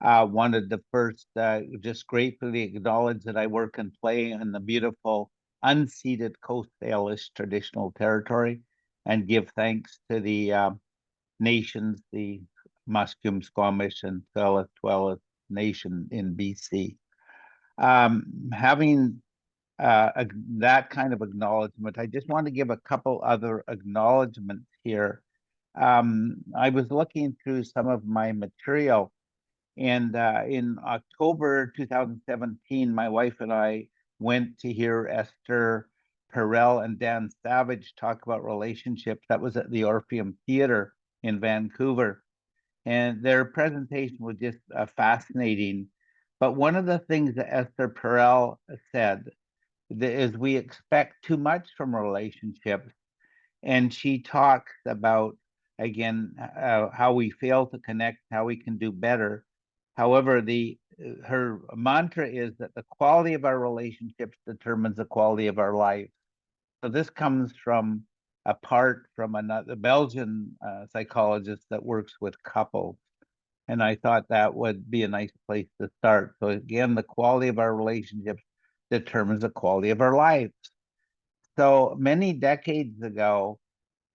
wanted to first just gratefully acknowledge that I work and play in the beautiful unceded Coast Salish traditional territory and give thanks to the nations, the Musqueam, Squamish, and Tsleil-Waututh Nation in BC. Having that kind of acknowledgement, I just want to give a couple other acknowledgements here. I was looking through some of my material, and in October 2017, my wife and I went to hear Esther Perel and Dan Savage talk about relationships. That was at the Orpheum Theatre in Vancouver. And their presentation was just fascinating. But one of the things that Esther Perel said is we expect too much from relationships. And she talks about, again, how we fail to connect, how we can do better. However, her mantra is that the quality of our relationships determines the quality of our life. So this comes from apart from another Belgian psychologist that works with couples. And I thought that would be a nice place to start. So again, the quality of our relationships determines the quality of our lives. So many decades ago,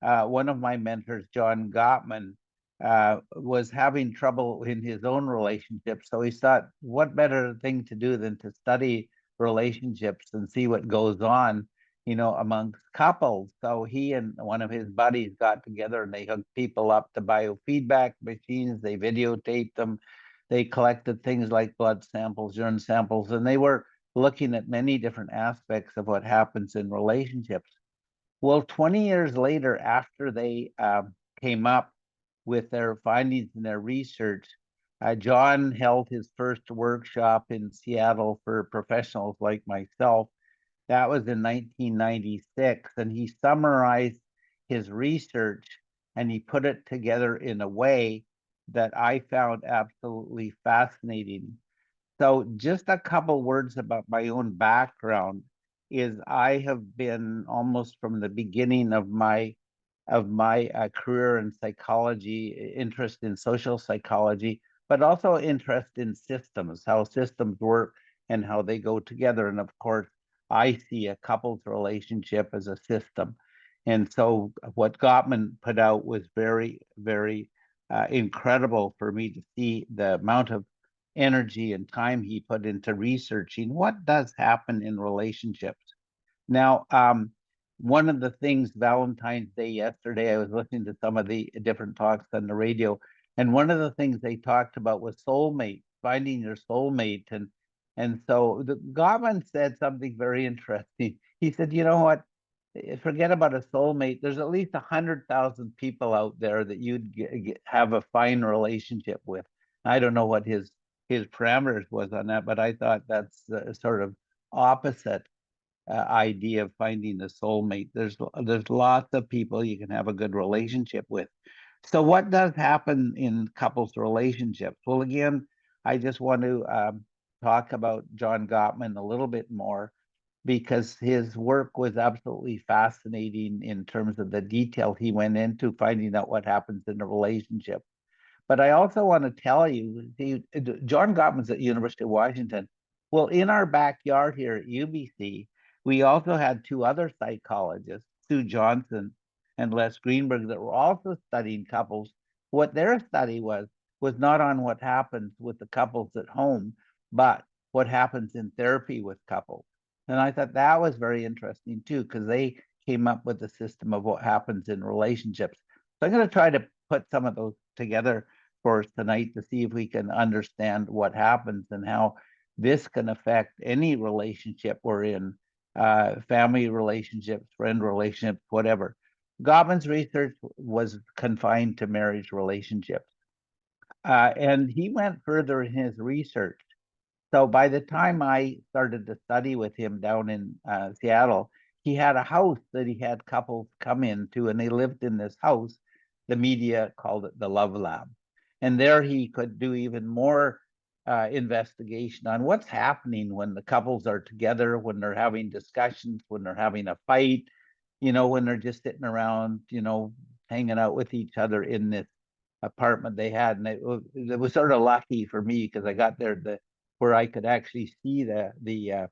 one of my mentors, John Gottman, was having trouble in his own relationship. So he thought, what better thing to do than to study relationships and see what goes on, amongst couples. So he and one of his buddies got together and they hooked people up to biofeedback machines. They videotaped them. They collected things like blood samples, urine samples, and they were looking at many different aspects of what happens in relationships. Well, 20 years later, after they came up with their findings and their research, John held his first workshop in Seattle for professionals like myself. That was in 1996, and he summarized his research and he put it together in a way that I found absolutely fascinating. So, just a couple words about my own background is I have been almost from the beginning of my career in psychology, interest in social psychology, but also interest in systems, how systems work and how they go together. And of course, I see a couple's relationship as a system. And so what Gottman put out was very, very incredible for me to see the amount of energy and time he put into researching what does happen in relationships. Now, one of the things, Valentine's Day yesterday, I was listening to some of the different talks on the radio, and one of the things they talked about was soulmate, finding your soulmate. And so the Gottman said something very interesting. He said, you know what? Forget about a soulmate. There's at least 100,000 people out there that you'd have a fine relationship with. I don't know what his parameters was on that, but I thought that's sort of opposite idea of finding a soulmate. There's lots of people you can have a good relationship with. So what does happen in couples relationships? Well, again, I just want to talk about John Gottman a little bit more because his work was absolutely fascinating in terms of the detail he went into finding out what happens in a relationship. But I also want to tell you, John Gottman's at University of Washington. Well, in our backyard here at UBC, we also had two other psychologists, Sue Johnson and Les Greenberg, that were also studying couples. What their study was not on what happens with the couples at home, but what happens in therapy with couples. And I thought that was very interesting too, because they came up with a system of what happens in relationships. So I'm going to try to put some of those together for us tonight to see if we can understand what happens and how this can affect any relationship we're in, family relationships, friend relationships, whatever. Gottman's research was confined to marriage relationships. And he went further in his research. So by the time I started to study with him down in Seattle, he had a house that he had couples come into, and they lived in this house. The media called it the Love Lab. And there he could do even more investigation on what's happening when the couples are together, when they're having discussions, when they're having a fight, when they're just sitting around, hanging out with each other in this apartment they had, and it was sort of lucky for me because I got there where I could actually see the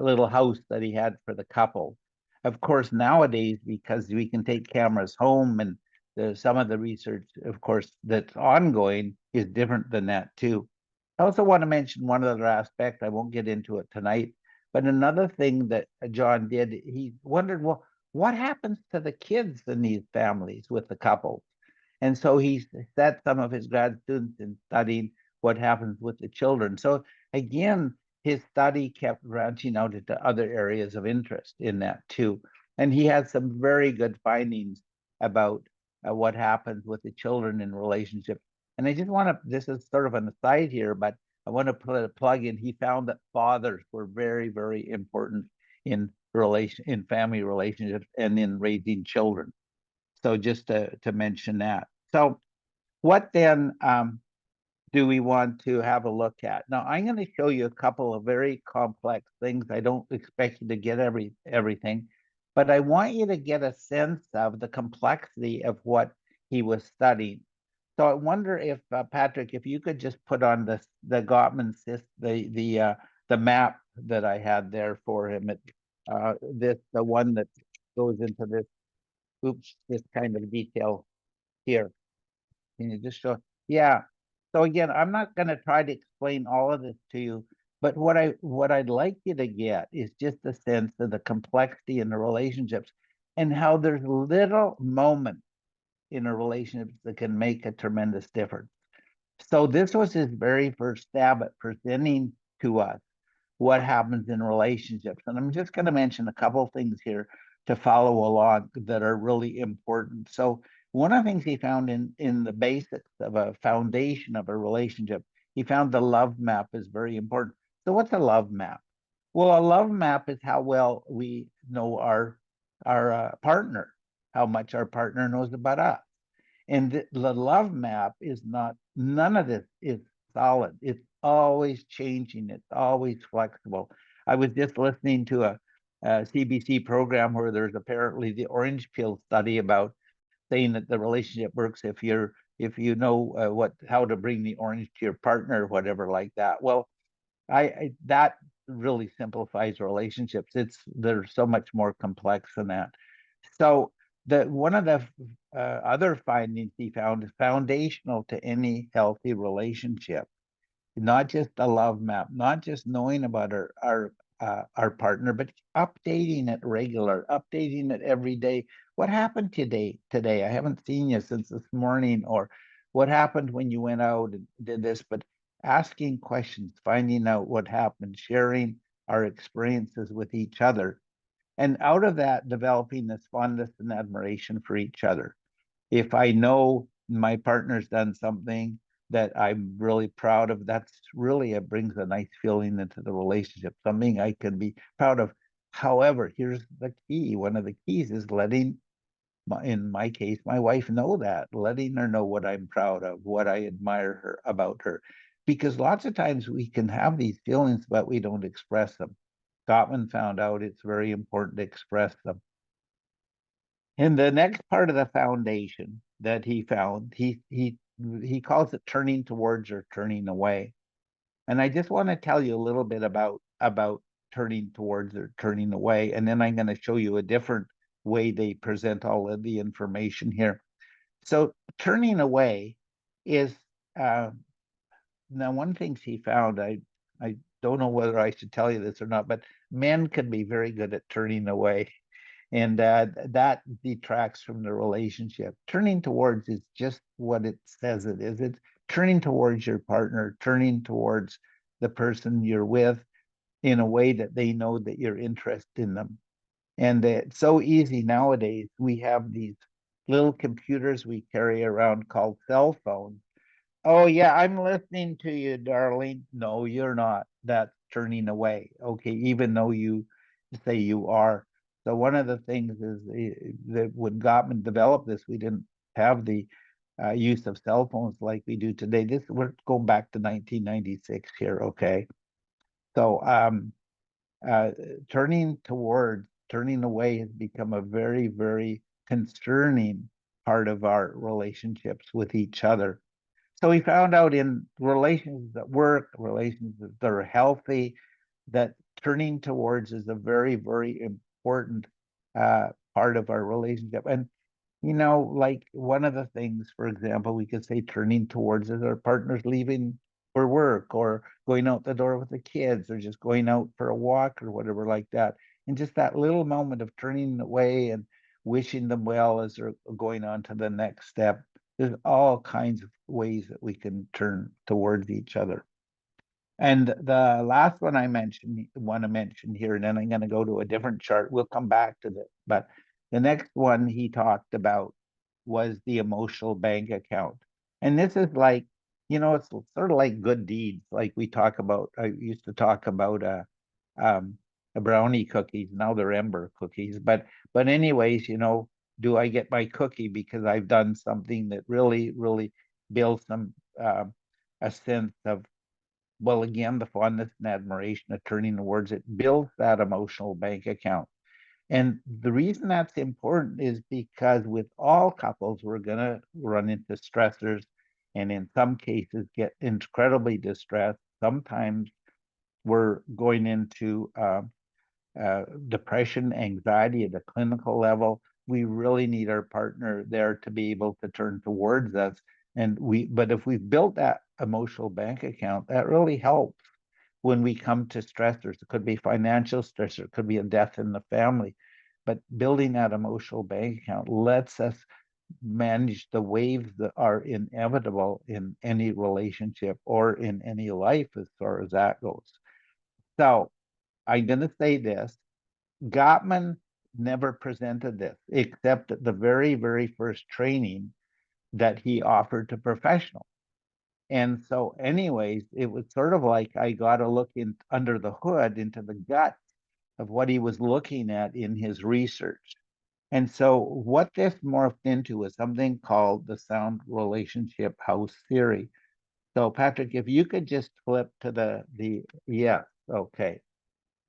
little house that he had for the couple. Of course, nowadays, because we can take cameras home, and some of the research, of course, that's ongoing is different than that too. I also want to mention one other aspect. I won't get into it tonight, but another thing that John did, he wondered, well, what happens to the kids in these families with the couples? And so he set some of his grad students in studying what happens with the children. So again, his study kept branching out into other areas of interest in that too. And he had some very good findings about what happens with the children in relationships. And I just want to, this is sort of an aside here, but I want to put a plug in. He found that fathers were very, very important in family relationships and in raising children. So just to mention that. So what then do we want to have a look at? Now, I'm going to show you a couple of very complex things. I don't expect you to get everything, but I want you to get a sense of the complexity of what he was studying. So I wonder if Patrick, if you could just put on the Gottman the map that I had there for him. The one that goes into this kind of detail here. Can you just show? Yeah. So again, I'm not going to try to explain all of this to you, but what I'd like you to get is just a sense of the complexity in the relationships and how there's little moments in a relationship that can make a tremendous difference. So this was his very first stab at presenting to us what happens in relationships. And I'm just going to mention a couple of things here to follow along that are really important. So one of the things he found in the basics of a foundation of a relationship, he found the love map is very important. So what's a love map? Well, a love map is how well we know our partner, how much our partner knows about us. And the love map is not, none of this is solid. It's always changing. It's always flexible. I was just listening to a CBC program where there's apparently the orange peel study about saying that the relationship works if you know how to bring the orange to your partner or whatever like that. Well, that really simplifies relationships. They're so much more complex than that. So one of the other findings he found is foundational to any healthy relationship, not just a love map, not just knowing about our partner, but updating it updating it every day. What happened today? I haven't seen you since this morning, or what happened when you went out and did this, but asking questions, finding out what happened, sharing our experiences with each other. And out of that, developing this fondness and admiration for each other. If I know my partner's done something that I'm really proud of, that's really, it brings a nice feeling into the relationship, something I can be proud of. However, here's the key. One of the keys is letting, in my case, my wife know that, letting her know what I'm proud of, what I admire her about her. Because lots of times we can have these feelings, but we don't express them. Gottman found out it's very important to express them. In the next part of the foundation that he found, he calls it turning towards or turning away. And I just want to tell you a little bit about turning towards or turning away, and then I'm going to show you a different way they present all of the information here. So turning away is now one thing he found. I don't know whether I should tell you this or not, but men can be very good at turning away, and that detracts from the relationship. Turning towards is just what it says it is. It's turning towards your partner, turning towards the person you're with in a way that they know that you're interested in them. And it's so easy nowadays. We have these little computers we carry around called cell phones. Oh, yeah, I'm listening to you, darling. No, you're not. That's turning away. Okay, even though you say you are. So one of the things is that when Gottman developed this, we didn't have the use of cell phones like we do today. We're going back to 1996 here, okay? So turning away has become a very, very concerning part of our relationships with each other. So we found out in relations that work, relations that are healthy, that turning towards is a very, very important part of our relationship. And like one of the things, for example, we could say turning towards is our partners leaving for work or going out the door with the kids or just going out for a walk or whatever like that. And just that little moment of turning away and wishing them well as they're going on to the next step. There's all kinds of ways that we can turn towards each other. And the last one I want to mention here, and then I'm going to go to a different chart. We'll come back to this. But the next one he talked about was the emotional bank account. And this is like, it's sort of like good deeds. Like we talk about, I used to talk about um, brownie cookies. Now they're ember cookies. But anyways, do I get my cookie because I've done something that really, really builds some a sense of, well, again, the fondness and admiration of turning towards it builds that emotional bank account. And the reason that's important is because with all couples, we're going to run into stressors and in some cases get incredibly distressed. Sometimes we're going into depression, anxiety at a clinical level. We really need our partner there to be able to turn towards us. But if we've built that emotional bank account, that really helps when we come to stressors. It could be financial stressor, it could be a death in the family. But building that emotional bank account lets us manage the waves that are inevitable in any relationship or in any life as far as that goes. So I'm going to say this. Gottman never presented this except at the very, very first training that he offered to professionals. And so, anyways, it was sort of like I got to look in under the hood into the guts of what he was looking at in his research. And so, what this morphed into is something called the sound relationship house theory. So, Patrick, if you could just flip to the yes, okay.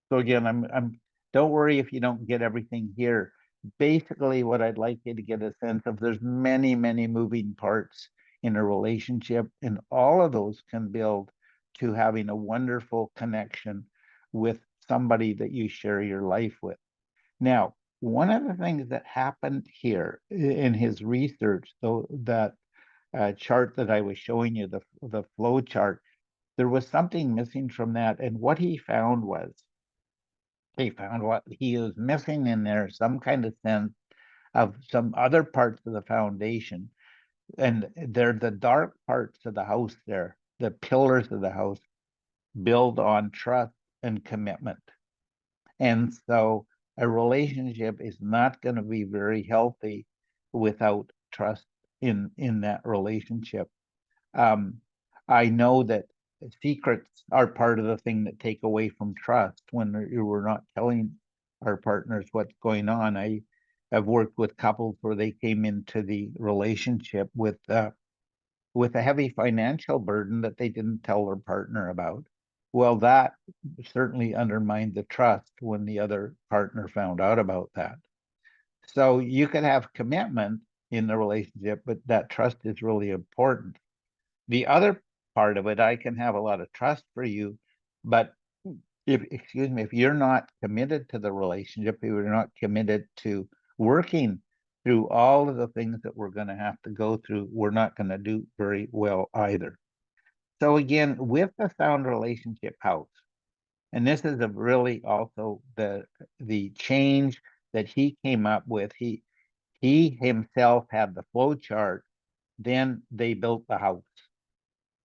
So again, I'm don't worry if you don't get everything here. Basically, what I'd like you to get a sense of, there's many, many moving parts in a relationship, and all of those can build to having a wonderful connection with somebody that you share your life with. Now, one of the things that happened here in his research, though, that chart that I was showing you, the flow chart, there was something missing from that, and what he found was he found what he was missing in there, some kind of sense of some other parts of the foundation. And they're the dark parts of the house there, the pillars of the house build on trust and commitment. And so a relationship is not going to be very healthy without trust in that relationship. I know that secrets are part of the thing that take away from trust when we're not telling our partners what's going on. I have worked with couples where they came into the relationship with a heavy financial burden that they didn't tell their partner about. Well, that certainly undermined the trust when the other partner found out about that. So you could have commitment in the relationship, but that trust is really important. The other part of it, I can have a lot of trust for you, but if you're not committed to the relationship, if you're not committed to working through all of the things that we're going to have to go through, we're not going to do very well either. So again, with the sound relationship house, and this is a really also the change that he came up with. He himself had the flow chart, then they built the house.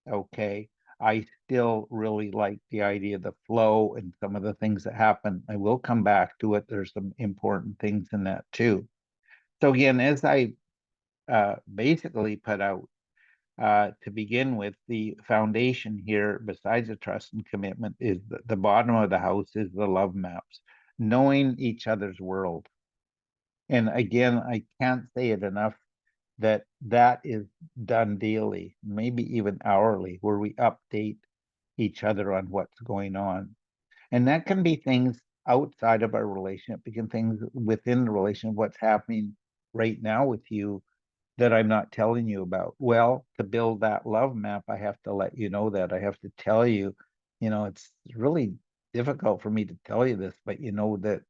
Okay. I still really like the idea of the flow and some of the things that happen. I will come back to it. There's some important things in that too. So again, as I basically put out to begin with, the foundation here, besides the trust and commitment, is the bottom of the house is the love maps, knowing each other's world. And again, I can't say it enough that is done daily, maybe even hourly, where we update each other on what's going on. And that can be things outside of our relationship, it can things within the relationship, what's happening right now with you that I'm not telling you about? Well, to build that love map, I have to let you know that. I have to tell you, it's really difficult for me to tell you this, but you know that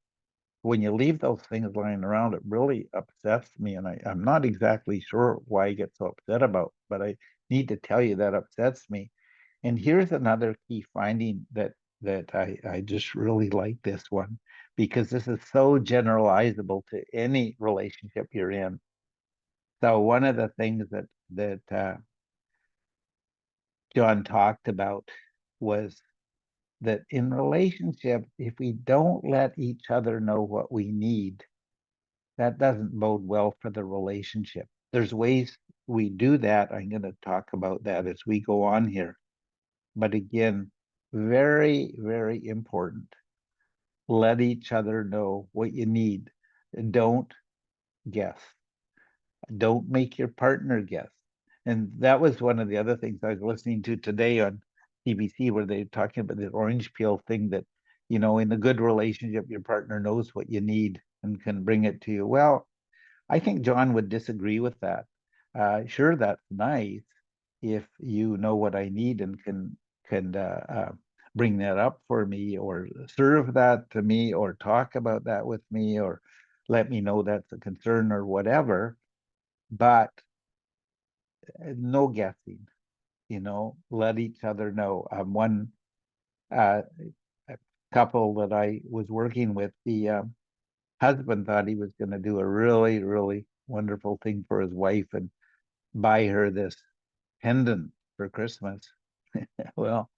when you leave those things lying around, it really upsets me. And I'm not exactly sure why I get so upset about, but I need to tell you that upsets me. And here's another key finding that I just really like this one, because this is so generalizable to any relationship you're in. So one of the things that John talked about was that in relationships, if we don't let each other know what we need, that doesn't bode well for the relationship. There's ways we do that. I'm going to talk about that as we go on here. But again, very, very important. Let each other know what you need. Don't guess. Don't make your partner guess. And that was one of the other things I was listening to today on CBC, where they're talking about the orange peel thing that, in a good relationship, your partner knows what you need and can bring it to you. Well, I think John would disagree with that. Sure, that's nice if you know what I need and can bring that up for me, or serve that to me, or talk about that with me, or let me know that's a concern or whatever. But no guessing. Let each other know. One uh, couple that I was working with, the husband thought he was going to do a really, really wonderful thing for his wife and buy her this pendant for Christmas. Well,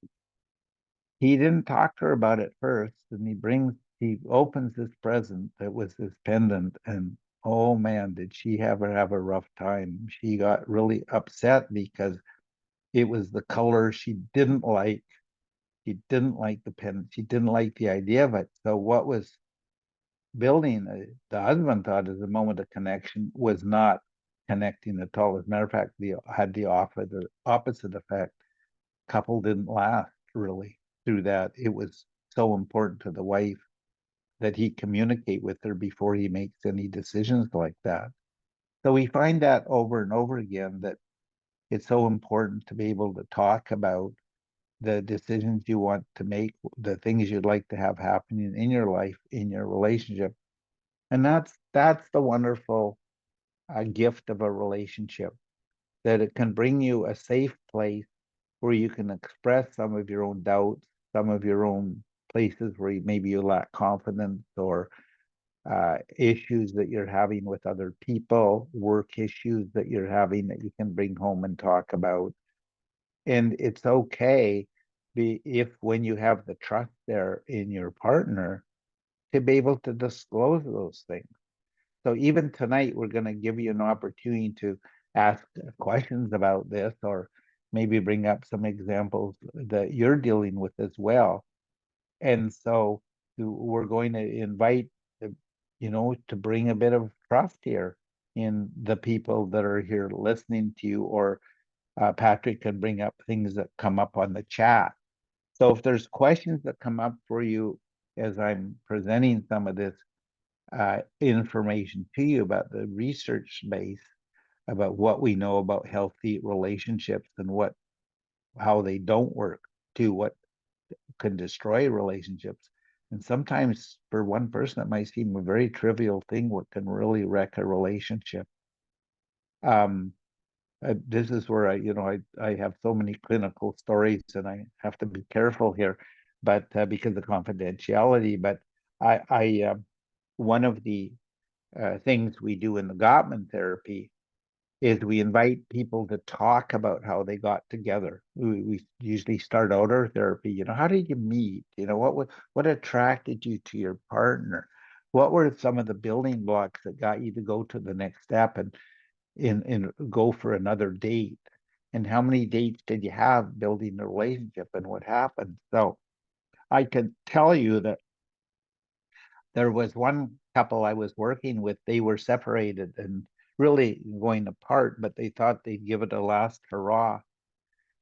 he didn't talk to her about it first, and he opens this present that was this pendant, and oh man, did she have a rough time. She got really upset because it was the color she didn't like. She didn't like the pendant. She didn't like the idea of it. So what was building, the husband thought as a moment of connection, was not connecting at all. As a matter of fact, had the opposite effect. Couple didn't last really through that. It was so important to the wife that he communicate with her before he makes any decisions like that. So we find that over and over again, that it's so important to be able to talk about the decisions you want to make, the things you'd like to have happening in your life, in your relationship. And that's the wonderful gift of a relationship, that it can bring you a safe place where you can express some of your own doubts, some of your own places where maybe you lack confidence, or issues that you're having with other people, work issues that you're having that you can bring home and talk about. And it's okay if when you have the trust there in your partner, to be able to disclose those things. So even tonight, we're going to give you an opportunity to ask questions about this, or maybe bring up some examples that you're dealing with as well. And so we're going to invite, to bring a bit of trust here in the people that are here listening to you, or Patrick can bring up things that come up on the chat. So if there's questions that come up for you as I'm presenting some of this information to you about the research base, about what we know about healthy relationships and how they don't work, to what can destroy relationships. And sometimes for one person, it might seem a very trivial thing, what can really wreck a relationship. Um, this is where I have so many clinical stories, and I have to be careful here, but because of confidentiality. But I one of the things we do in the Gottman therapy is we invite people to talk about how they got together. We usually start out our therapy, how did you meet? What attracted you to your partner? What were some of the building blocks that got you to go to the next step and go for another date? And how many dates did you have building the relationship, and what happened? So I can tell you that there was one couple I was working with. They were separated and really going apart, but they thought they'd give it a last hurrah.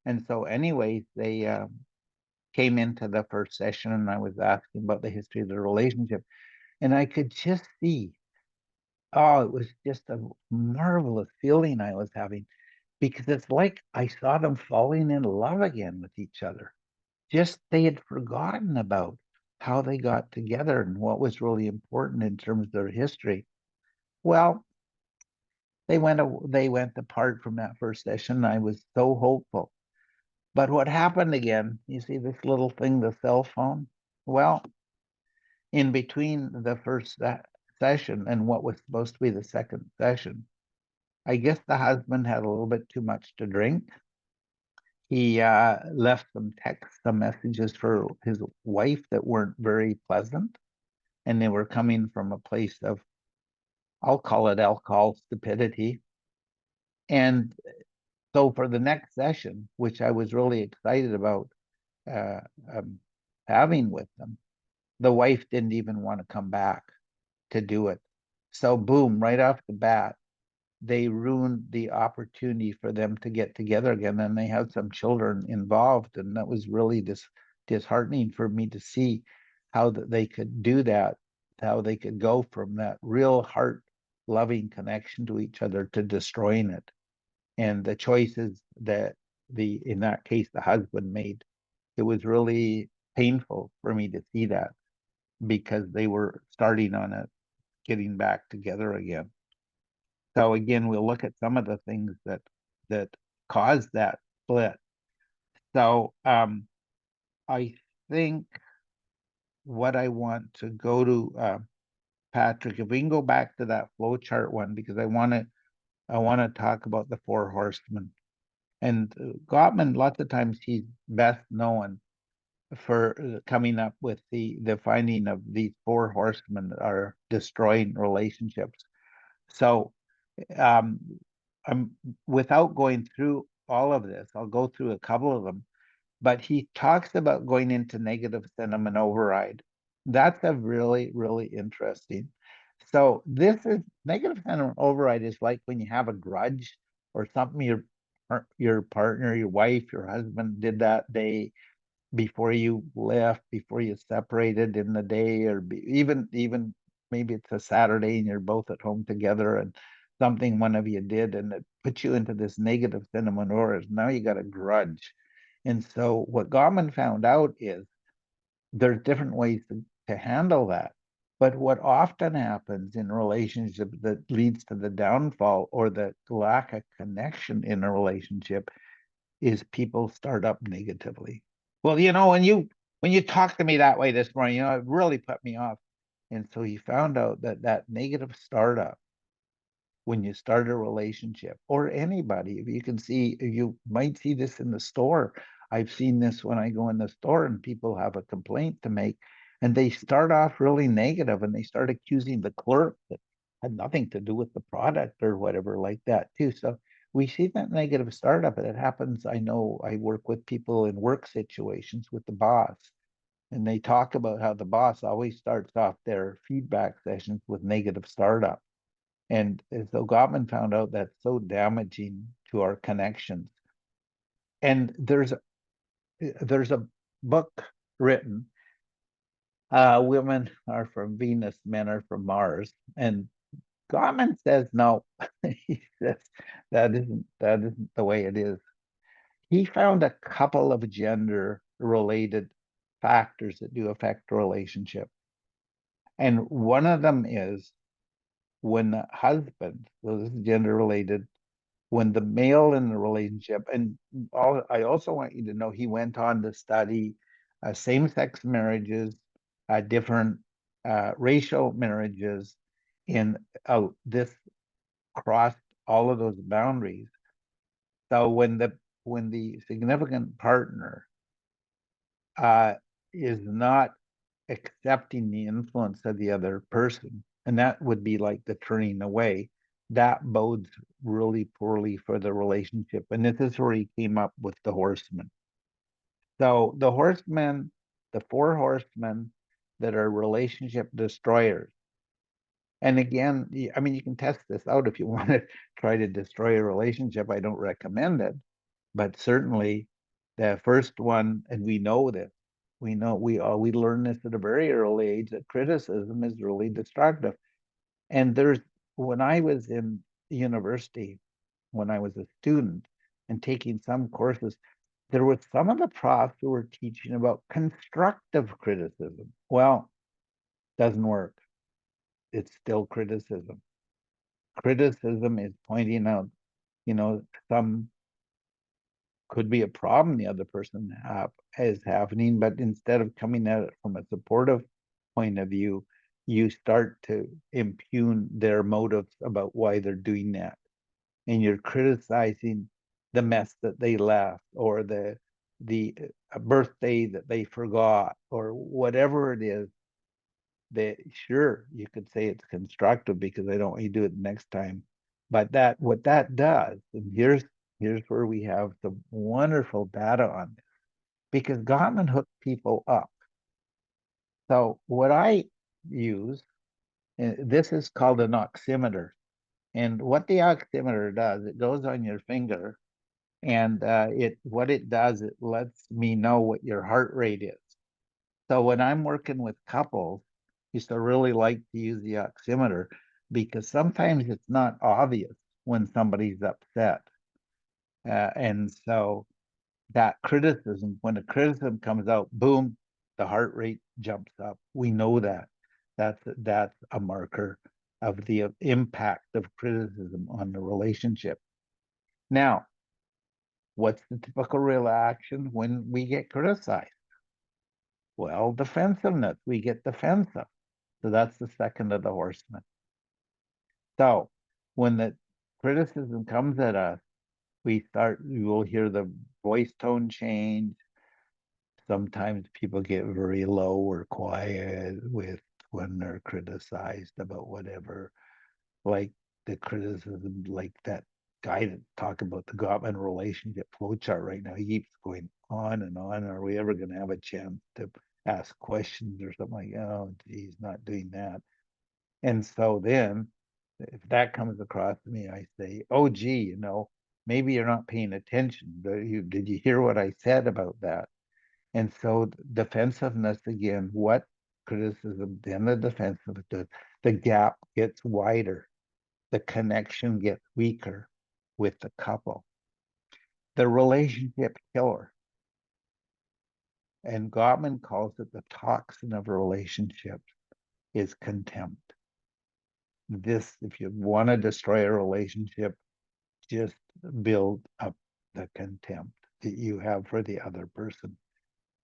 And so anyways, they came into the first session, and I was asking about the history of the relationship. And I could just see Oh, it was just a marvelous feeling I was having because it's like I saw them falling in love again with each other. Just they had forgotten about how they got together and what was really important in terms of their history. Well, they went apart from that first session. I was so hopeful. But what happened again, you see this little thing, the cell phone? Well, in between the first session and what was supposed to be the second session, I guess the husband had a little bit too much to drink. He left some texts, some messages for his wife that weren't very pleasant, and they were coming from a place of, I'll call it alcohol stupidity. And so for the next session, which I was really excited about uh, um, having with them, the wife didn't even want to come back to do it. So boom, right off the bat, they ruined the opportunity for them to get together again, and they had some children involved, and that was really disheartening for me to see how that they could do that, how they could go from that real heart loving connection to each other to destroying it, and the choices that the in that case the husband made. It was really painful for me to see that because they were starting on it, getting back together again. So again, we'll look at some of the things that caused that split. So I think what I want to go to, Patrick, if we can go back to that flowchart one, because I want to talk about the Four Horsemen. And Gottman, lots of times he's best known for coming up with the finding of these four horsemen that are destroying relationships. So um, I'm without going through all of this, I'll go through a couple of them, but he talks about going into negative sentiment override. That's a really, really interesting. So this is negative sentiment override is like when you have a grudge or something your partner, your wife, your husband did that day before you left, before you separated in the day, or even maybe it's a Saturday and you're both at home together and something one of you did and it puts you into this negative sentiment or now you got a grudge. And so what Gottman found out is there's different ways to handle that. But what often happens in relationships that leads to the downfall or the lack of connection in a relationship is people start up negatively. Well, when you talk to me that way this morning, it really put me off. And so he found out that negative startup, when you start a relationship or anybody, if you can see, you might see this in the store. I've seen this when I go in the store and people have a complaint to make, and they start off really negative and they start accusing the clerk that had nothing to do with the product or whatever like that too. So we see that negative startup, and it happens. I know I work with people in work situations with the boss, and they talk about how the boss always starts off their feedback sessions with negative startup. And so Gottman found out that's so damaging to our connections. And there's a book written, Women Are from Venus, Men Are from Mars. And Gottman says no. He says that isn't the way it is. He found a couple of gender related factors that do affect a relationship. And one of them is when the husband, so this is gender related, when the male in the relationship, and I also want you to know he went on to study same-sex marriages, different racial marriages, in this crossed all of those boundaries. So when the significant partner uh, is not accepting the influence of the other person, and that would be like the turning away, that bodes really poorly for the relationship. And this is where he came up with the horsemen. So the horsemen, the four horsemen that are relationship destroyers. And again, I mean, you can test this out if you want to try to destroy a relationship. I don't recommend it, but certainly the first one, and we know this, we learn this at a very early age that criticism is really destructive. And when I was in university, when I was a student and taking some courses, there were some of the profs who were teaching about constructive criticism. Well, doesn't work. It's still criticism. Criticism is pointing out, some could be a problem the other person is happening, but instead of coming at it from a supportive point of view, you start to impugn their motives about why they're doing that, and you're criticizing the mess that they left, or the birthday that they forgot, or whatever it is. That, sure, you could say it's constructive because I don't want you to do it next time, but what that does, and here's where we have some wonderful data on this, because Gottman hooked people up. So what I use, this is called an oximeter, and what the oximeter does, it goes on your finger, and what it does, it lets me know what your heart rate is. So when I'm working with couples, I used to really like to use the oximeter, because sometimes it's not obvious when somebody's upset. And so that criticism, when a criticism comes out, boom, the heart rate jumps up. We know that. That's a marker of the impact of criticism on the relationship. Now, what's the typical reaction when we get criticized? Well, defensiveness. We get defensive. So that's the second of the horsemen. So when the criticism comes at us, you will hear the voice tone change. Sometimes people get very low or quiet when they're criticized about whatever, like the criticism, like that guy that talk about the Gottman relationship flowchart right now. He keeps going on and on. Are we ever going to have a chance to ask questions or something like, oh, geez, not doing that. And so then if that comes across to me, I say, oh, gee, maybe you're not paying attention. Did you hear what I said about that? And so defensiveness again, what criticism, then the defensiveness, the gap gets wider, the connection gets weaker with the couple. The relationship killer, and Gottman calls it the toxin of a relationship, is contempt. If you want to destroy a relationship, just build up the contempt that you have for the other person.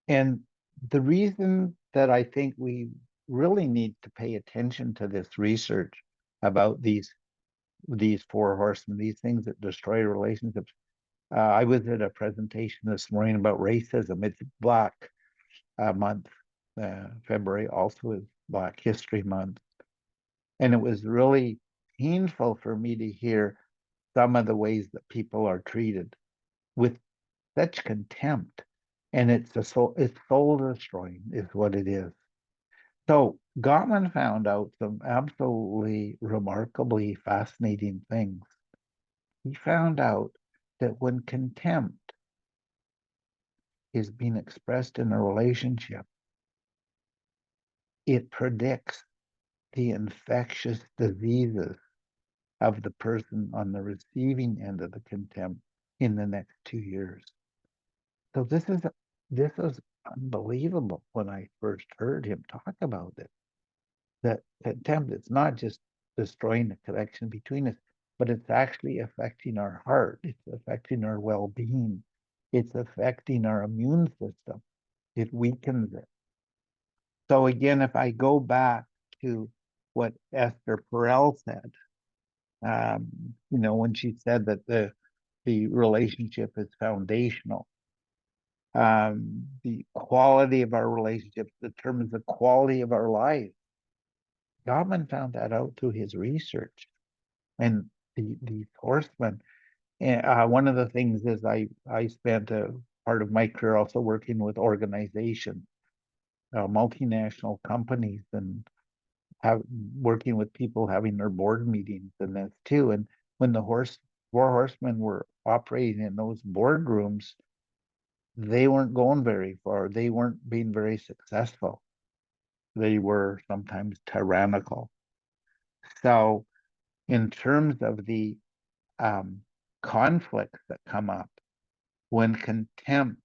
And the reason that I think we really need to pay attention to this research about these four horsemen, these things that destroy relationships. I was at a presentation this morning about racism. It's Black Month. February also is Black History Month. And it was really painful for me to hear some of the ways that people are treated with such contempt. And it's soul destroying is what it is. So Gottman found out some absolutely remarkably fascinating things. He found out that when contempt is being expressed in a relationship, it predicts the infectious diseases of the person on the receiving end of the contempt in the next 2 years. So this is unbelievable when I first heard him talk about it. That contempt, it's not just destroying the connection between us, but it's actually affecting our heart. It's affecting our well-being. It's affecting our immune system. It weakens it. So again, if I go back to what Esther Perel said, when she said that the relationship is foundational. The quality of our relationships determines the quality of our life. Gottman found that out through his research. And these horsemen, one of the things is I spent a part of my career also working with organizations, multinational companies, and working with people having their board meetings and that too. And when the Four Horsemen were operating in those boardrooms, they weren't going very far. They weren't being very successful. They were sometimes tyrannical. So, in terms of the conflicts that come up when contempt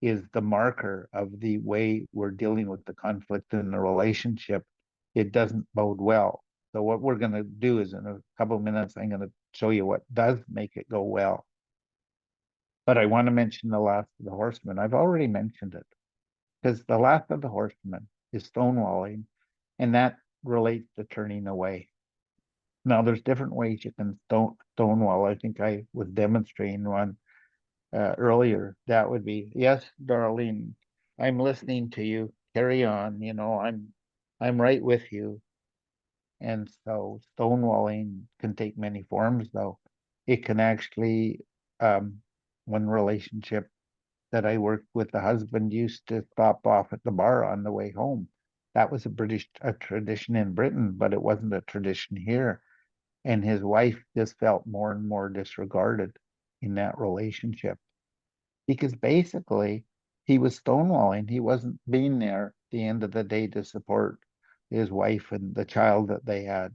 is the marker of the way we're dealing with the conflict in the relationship, it doesn't bode well. So what we're going to do is in a couple of minutes, I'm going to show you what does make it go well. But I want to mention the last of the horsemen. I've already mentioned it because the last of the horsemen is stonewalling, and that relates to turning away. Now, there's different ways you can stonewall. I think I was demonstrating one earlier. That would be, yes, darling, I'm listening to you. Carry on. I'm right with you. And so stonewalling can take many forms, though. It can actually, one relationship that I worked with, the husband used to stop off at the bar on the way home. That was a tradition in Britain, but it wasn't a tradition here. And his wife just felt more and more disregarded in that relationship because basically he was stonewalling. He wasn't being there at the end of the day to support his wife and the child that they had.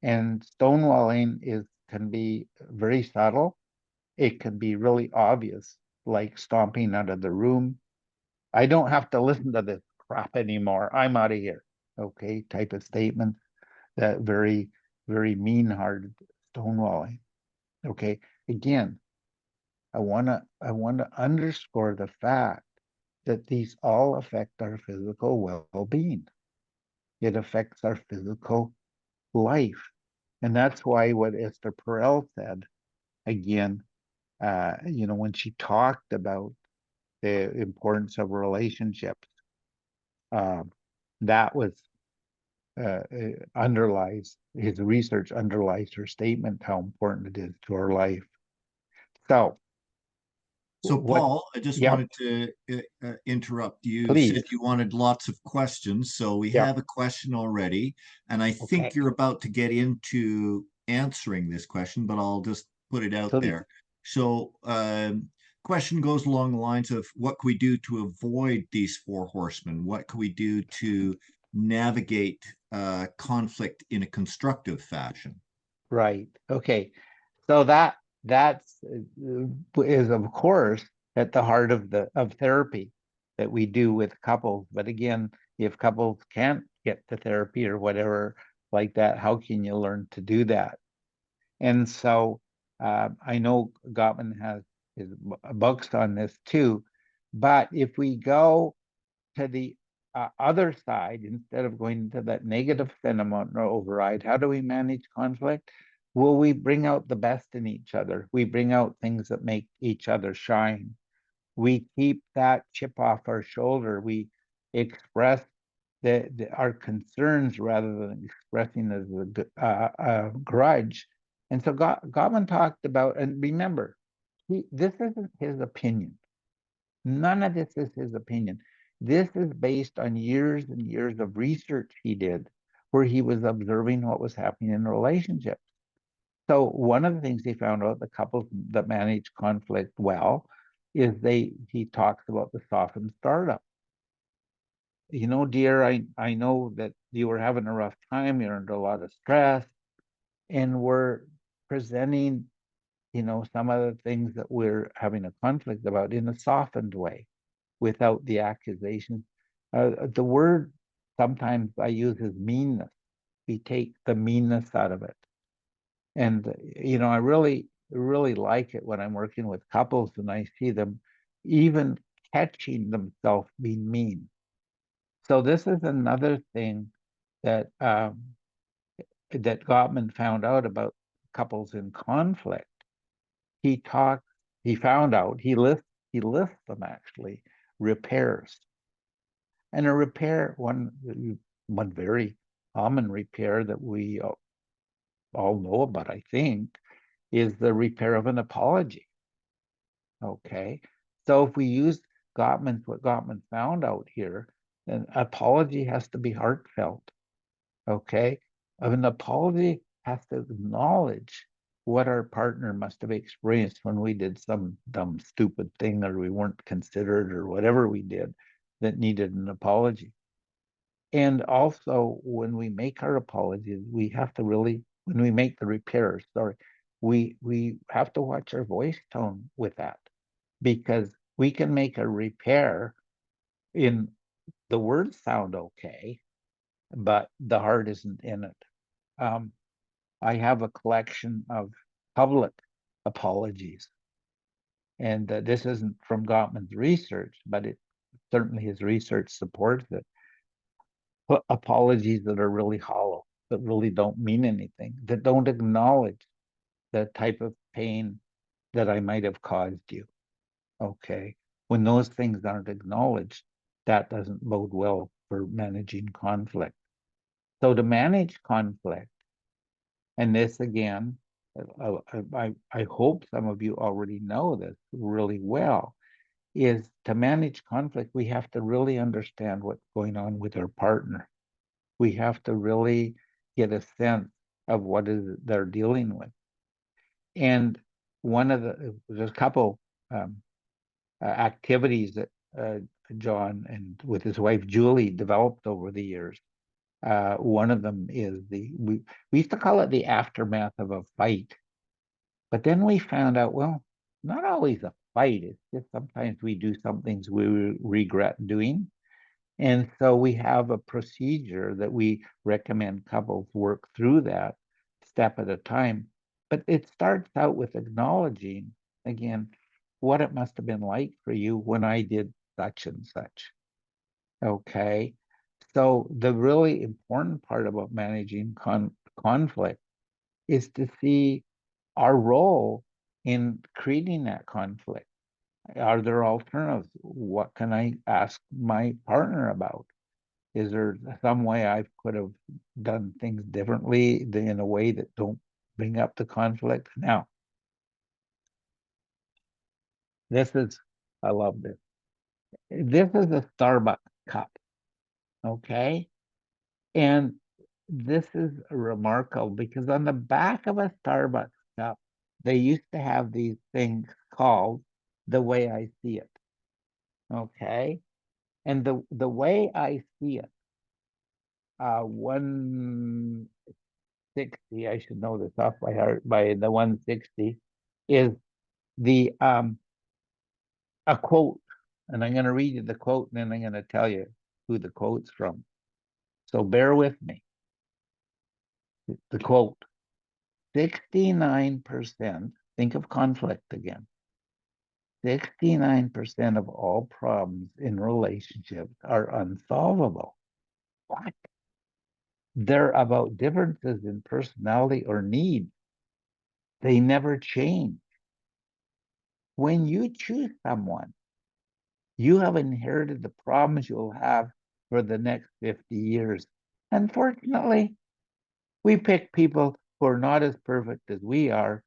And stonewalling can be very subtle. It can be really obvious, like stomping out of the room. I don't have to listen to this crap anymore. I'm out of here. Okay, type of statement. That very, very mean-hearted stonewalling. Okay, again, I wanna underscore the fact that these all affect our physical well-being. It affects our physical life. And that's why what Esther Perel said, again, when she talked about the importance of relationships, that was underlies his research underlies her statement how important it is to our life. So Paul, I just Yep, wanted to interrupt. You said please. you wanted lots of questions, so we Yep. have a question already, and I think Okay. you're about to get into answering this question, but I'll just put it out Please. there. So, question goes along the lines of what can we do to avoid these four horsemen? What can we do to navigate conflict in a constructive fashion? Right. Okay. So that's is of course at the heart of therapy that we do with couples. But again, if couples can't get to therapy or whatever like that, how can you learn to do that? And so I know Gottman has his books on this too. But if we go to the other side, instead of going to that negative sentiment or override, how do we manage conflict? Well, we bring out the best in each other. We bring out things that make each other shine. We keep that chip off our shoulder. We express our concerns rather than expressing as a grudge. And so Gottman talked about, and remember, this isn't his opinion. None of this is his opinion. This is based on years and years of research he did where he was observing what was happening in relationships. So one of the things he found out, the couples that manage conflict well, is he talks about the softened startup. Dear, I know that you were having a rough time, you're under a lot of stress, and we're presenting, some of the things that we're having a conflict about in a softened way without the accusations. The word sometimes I use is meanness. We take the meanness out of it. And, I really, really like it when I'm working with couples and I see them even catching themselves being mean. So this is another thing that that Gottman found out about couples in conflict. He found out, he lists them actually, repairs. And a repair, one very common repair that we all know about, I think, is the repair of an apology. Okay. So if we use what Gottman found out here, then apology has to be heartfelt. Okay. An apology has to acknowledge what our partner must have experienced when we did some dumb, stupid thing or we weren't considered or whatever we did that needed an apology. And also, when we make our apologies, we have to really when we make the repairs, sorry, we have to watch our voice tone with that, because we can make a repair in the words sound okay, but the heart isn't in it. I have a collection of public apologies, and this isn't from Gottman's research, but it certainly his research supports it. Apologies that are really hollow, that really don't mean anything, that don't acknowledge the type of pain that I might have caused you. Okay. When those things aren't acknowledged, that doesn't bode well for managing conflict. So to manage conflict, and this again, I hope some of you already know this really well, is to manage conflict, we have to really understand what's going on with our partner. We have to really get a sense of what is it they're dealing with. And there's a couple activities that John and with his wife Julie developed over the years. One of them is we used to call it the aftermath of a fight, but then we found out, well, not always a fight. It's just sometimes we do some things we regret doing. And so we have a procedure that we recommend couples work through that step at a time. But it starts out with acknowledging, again, what it must have been like for you when I did such and such. Okay. So the really important part about managing conflict is to see our role in creating that conflict. Are there alternatives? What can I ask my partner about? Is there some way I could have done things differently in a way that don't bring up the conflict? Now, I love this. This is a Starbucks cup, okay? And this is remarkable because on the back of a Starbucks cup, they used to have these things called the way I see it, okay? And the way I see it, 160, I should know this off by heart, by the 160, is the a quote. And I'm going to read you the quote, and then I'm going to tell you who the quote's from. So bear with me. The quote, 69%, think of conflict again. 69% of all problems in relationships are unsolvable. What? They're about differences in personality or need. They never change. When you choose someone, you have inherited the problems you'll have for the next 50 years. Unfortunately, we pick people who are not as perfect as we are.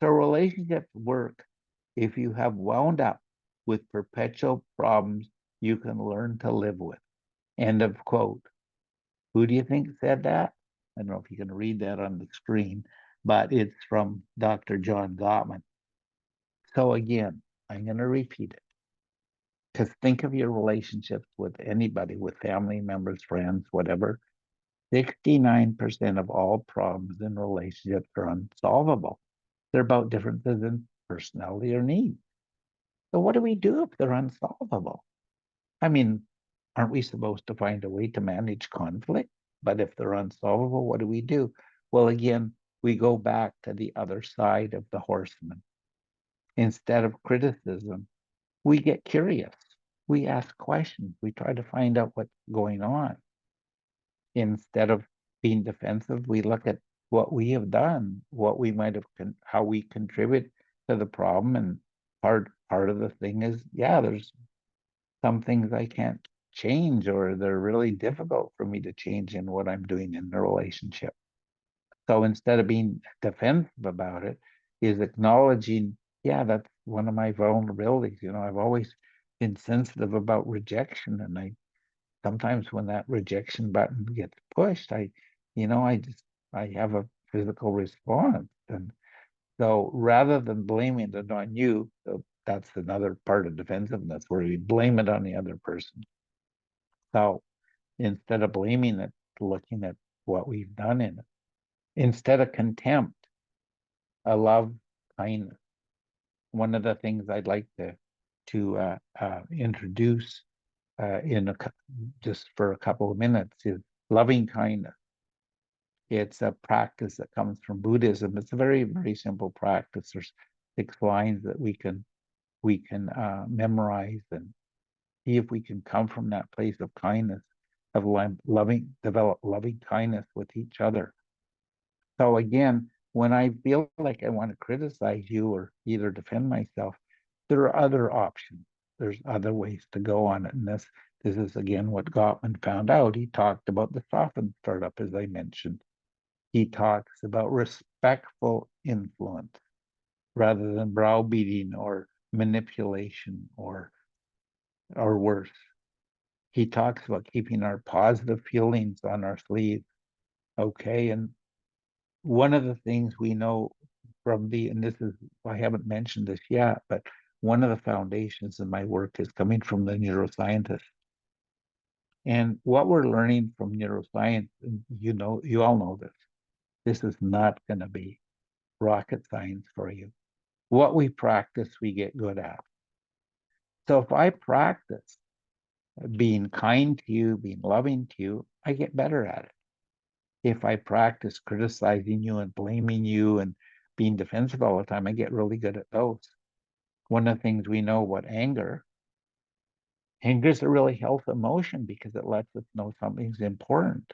So relationships work if you have wound up with perpetual problems you can learn to live with. End of quote. Who do you think said that? I don't know if you can read that on the screen, but it's from Dr. John Gottman. So again, I'm going to repeat it. Because think of your relationships with anybody, with family members, friends, whatever. 69% of all problems in relationships are unsolvable. They're about differences in personality or needs. So what do we do if they're unsolvable? I mean, aren't we supposed to find a way to manage conflict? But if they're unsolvable, what do we do? Well, again, we go back to the other side of the horseman. Instead of criticism, we get curious. We ask questions. We try to find out what's going on. Instead of being defensive, we look at what we have done, what we might have, how we contribute to the problem. And part of the thing is, yeah, there's some things I can't change, or they're really difficult for me to change in what I'm doing in the relationship. So instead of being defensive about it, is acknowledging, yeah, that's one of my vulnerabilities. I've always been sensitive about rejection, and I sometimes when that rejection button gets pushed, I have a physical response. And so rather than blaming it on you, so that's another part of defensiveness where we blame it on the other person. So instead of blaming it, looking at what we've done in it. instead of contempt, a love, kindness. One of the things I'd like to introduce just for a couple of minutes is loving kindness. It's a practice that comes from Buddhism. It's a very, very simple practice. There's 6 lines that we can memorize and see if we can come from that place of kindness, of develop loving kindness with each other. So again, when I feel like I want to criticize you or either defend myself, there are other options. There's other ways to go on it. And this is again what Gottman found out. He talked about the softened startup, as I mentioned. He talks about respectful influence rather than browbeating or manipulation or worse. He talks about keeping our positive feelings on our sleeve. Okay. And one of the things we know from and this is, I haven't mentioned this yet, but one of the foundations of my work is coming from the neuroscientists. And what we're learning from neuroscience, and you all know this, this is not going to be rocket science for you. What we practice, we get good at. So if I practice being kind to you, being loving to you, I get better at it. If I practice criticizing you and blaming you and being defensive all the time, I get really good at those. One of the things we know about anger is a really healthy emotion because it lets us know something's important.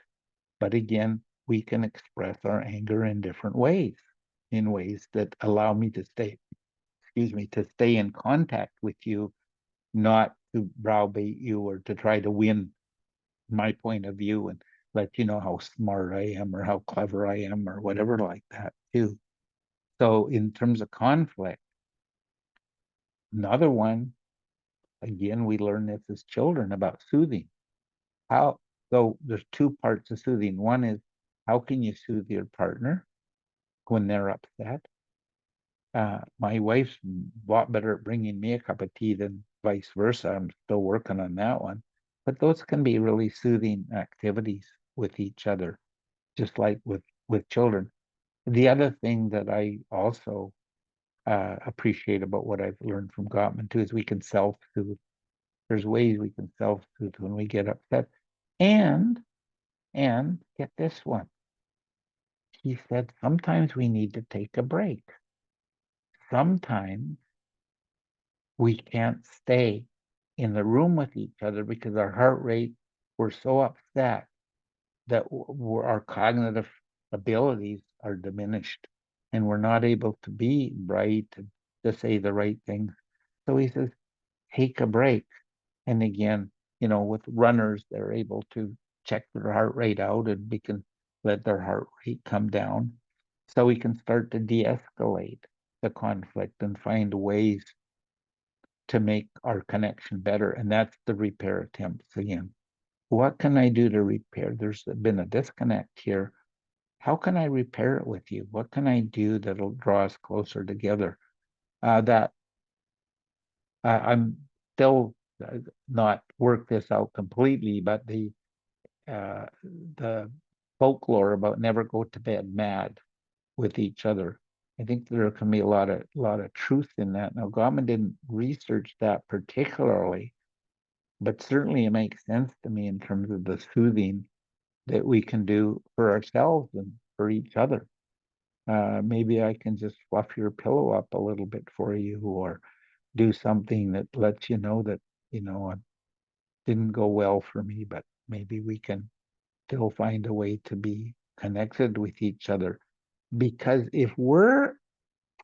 But again, we can express our anger in different ways, in ways that allow me to stay in contact with you, not to browbeat you or to try to win my point of view and let you know how smart I am or how clever I am or whatever like that too. So in terms of conflict, another one, again, we learn this as children about soothing. So there's 2 parts of soothing. One is, how can you soothe your partner when they're upset? My wife's a lot better at bringing me a cup of tea than vice versa. I'm still working on that one. But those can be really soothing activities with each other, just like with children. The other thing that I also appreciate about what I've learned from Gottman too is we can self-soothe. There's ways we can self-soothe when we get upset. And get this one. He said sometimes we need to take a break. Sometimes we can't stay in the room with each other because our heart rate, we're so upset that our cognitive abilities are diminished and we're not able to be right and to say the right things. So he says, take a break. And again, with runners, they're able to check their heart rate out and we can let their heart rate come down so we can start to de-escalate the conflict and find ways to make our connection better. And that's the repair attempts again. What can I do to repair? There's been a disconnect here. How can I repair it with you? What can I do that'll draw us closer together? That I'm still not worked this out completely, but the folklore about never go to bed mad with each other. I think there can be a lot of truth in that. Now, Gottman didn't research that particularly, but certainly it makes sense to me in terms of the soothing that we can do for ourselves and for each other. Maybe I can just fluff your pillow up a little bit for you or do something that lets you know that, it didn't go well for me, but maybe we can still find a way to be connected with each other. Because if we're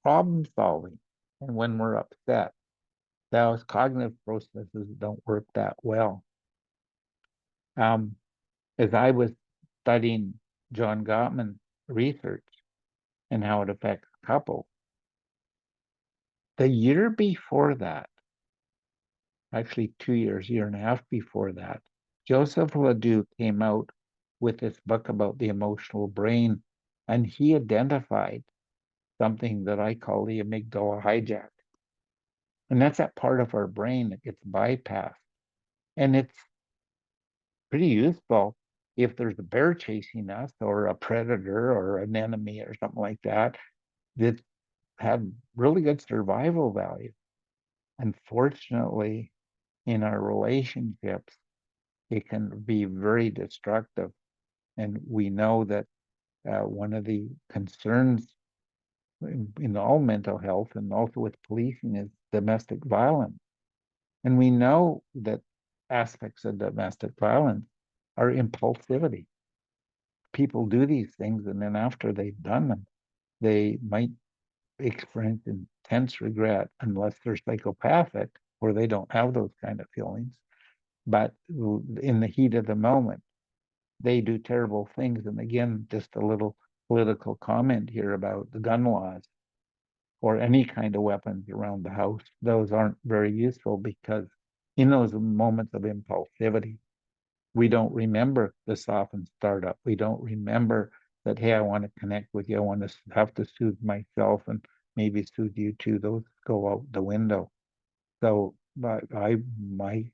problem solving and when we're upset, those cognitive processes don't work that well. As I was studying John Gottman research and how it affects couples, the year before that, actually 2 years, year and a half before that, Joseph Ledoux came out with this book about the emotional brain, and he identified something that I call the amygdala hijack. And that's that part of our brain that gets bypassed. And it's pretty useful if there's a bear chasing us or a predator or an enemy or something like that, that had really good survival value. Unfortunately, in our relationships, it can be very destructive. And we know that one of the concerns in all mental health and also with policing is domestic violence. And we know that aspects of domestic violence are impulsivity. People do these things, and then after they've done them, they might experience intense regret unless they're psychopathic or they don't have those kind of feelings. But in the heat of the moment, they do terrible things. And again, just a little political comment here about the gun laws or any kind of weapons around the house. Those aren't very useful because in those moments of impulsivity, we don't remember the soften startup. We don't remember that, hey, I want to connect with you. I want to have to soothe myself and maybe soothe you too. Those go out the window. So, but my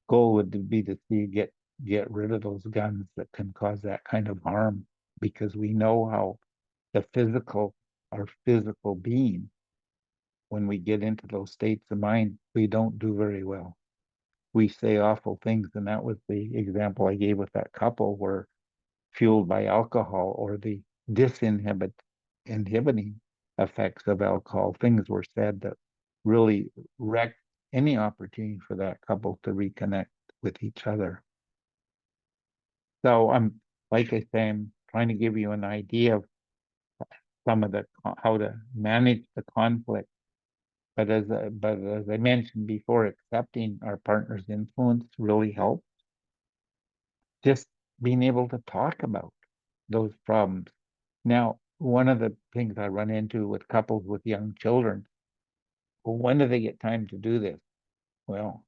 goal would be to see get rid of those guns that can cause that kind of harm, because we know how our physical being, when we get into those states of mind, we don't do very well. We say awful things, and that was the example I gave with that couple where fueled by alcohol or the inhibiting effects of alcohol, things were said that really wrecked any opportunity for that couple to reconnect with each other. So like I say, I'm trying to give you an idea of some of the how to manage the conflict. But as I mentioned before, accepting our partner's influence really helps. Just being able to talk about those problems. Now, one of the things I run into with couples with young children, well, when do they get time to do this? Well,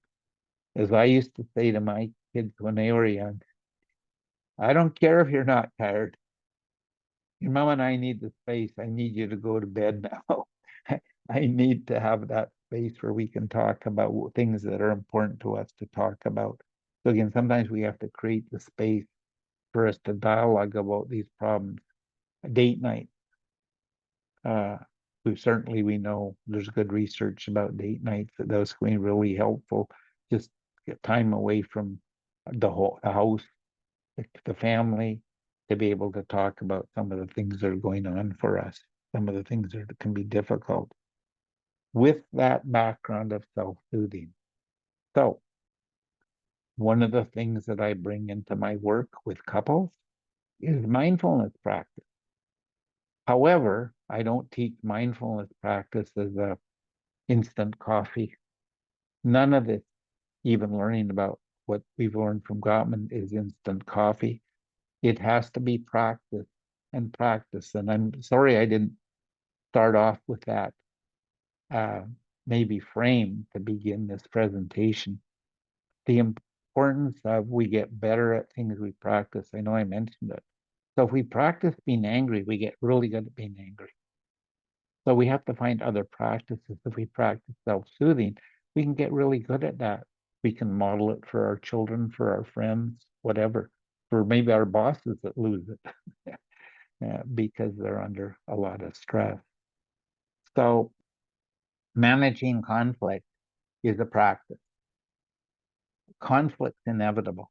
as I used to say to my kids when they were young, I don't care if you're not tired. Your mom and I need the space. I need you to go to bed now. I need to have that space where we can talk about things that are important to us to talk about. So again, sometimes we have to create the space for us to dialogue about these problems. A date night. Uh, we know there's good research about date nights that those can be really helpful. Just get time away from the house, the family, to be able to talk about some of the things that are going on for us, some of the things that can be difficult with that background of self-soothing. So one of the things that I bring into my work with couples is mindfulness practice. However, I don't teach mindfulness practice as a instant coffee. None of it, even learning about what we've learned from Gottman, is instant coffee. It has to be practice and practice. And I'm sorry I didn't start off with that uh, maybe frame to begin this presentation. The importance of we get better at things we practice. I know I mentioned it. So if we practice being angry, we get really good at being angry. So we have to find other practices. If we practice self-soothing, we can get really good at that. We can model it for our children, for our friends, whatever, for maybe our bosses that lose it because they're under a lot of stress. So managing conflict is a practice. Conflict's inevitable.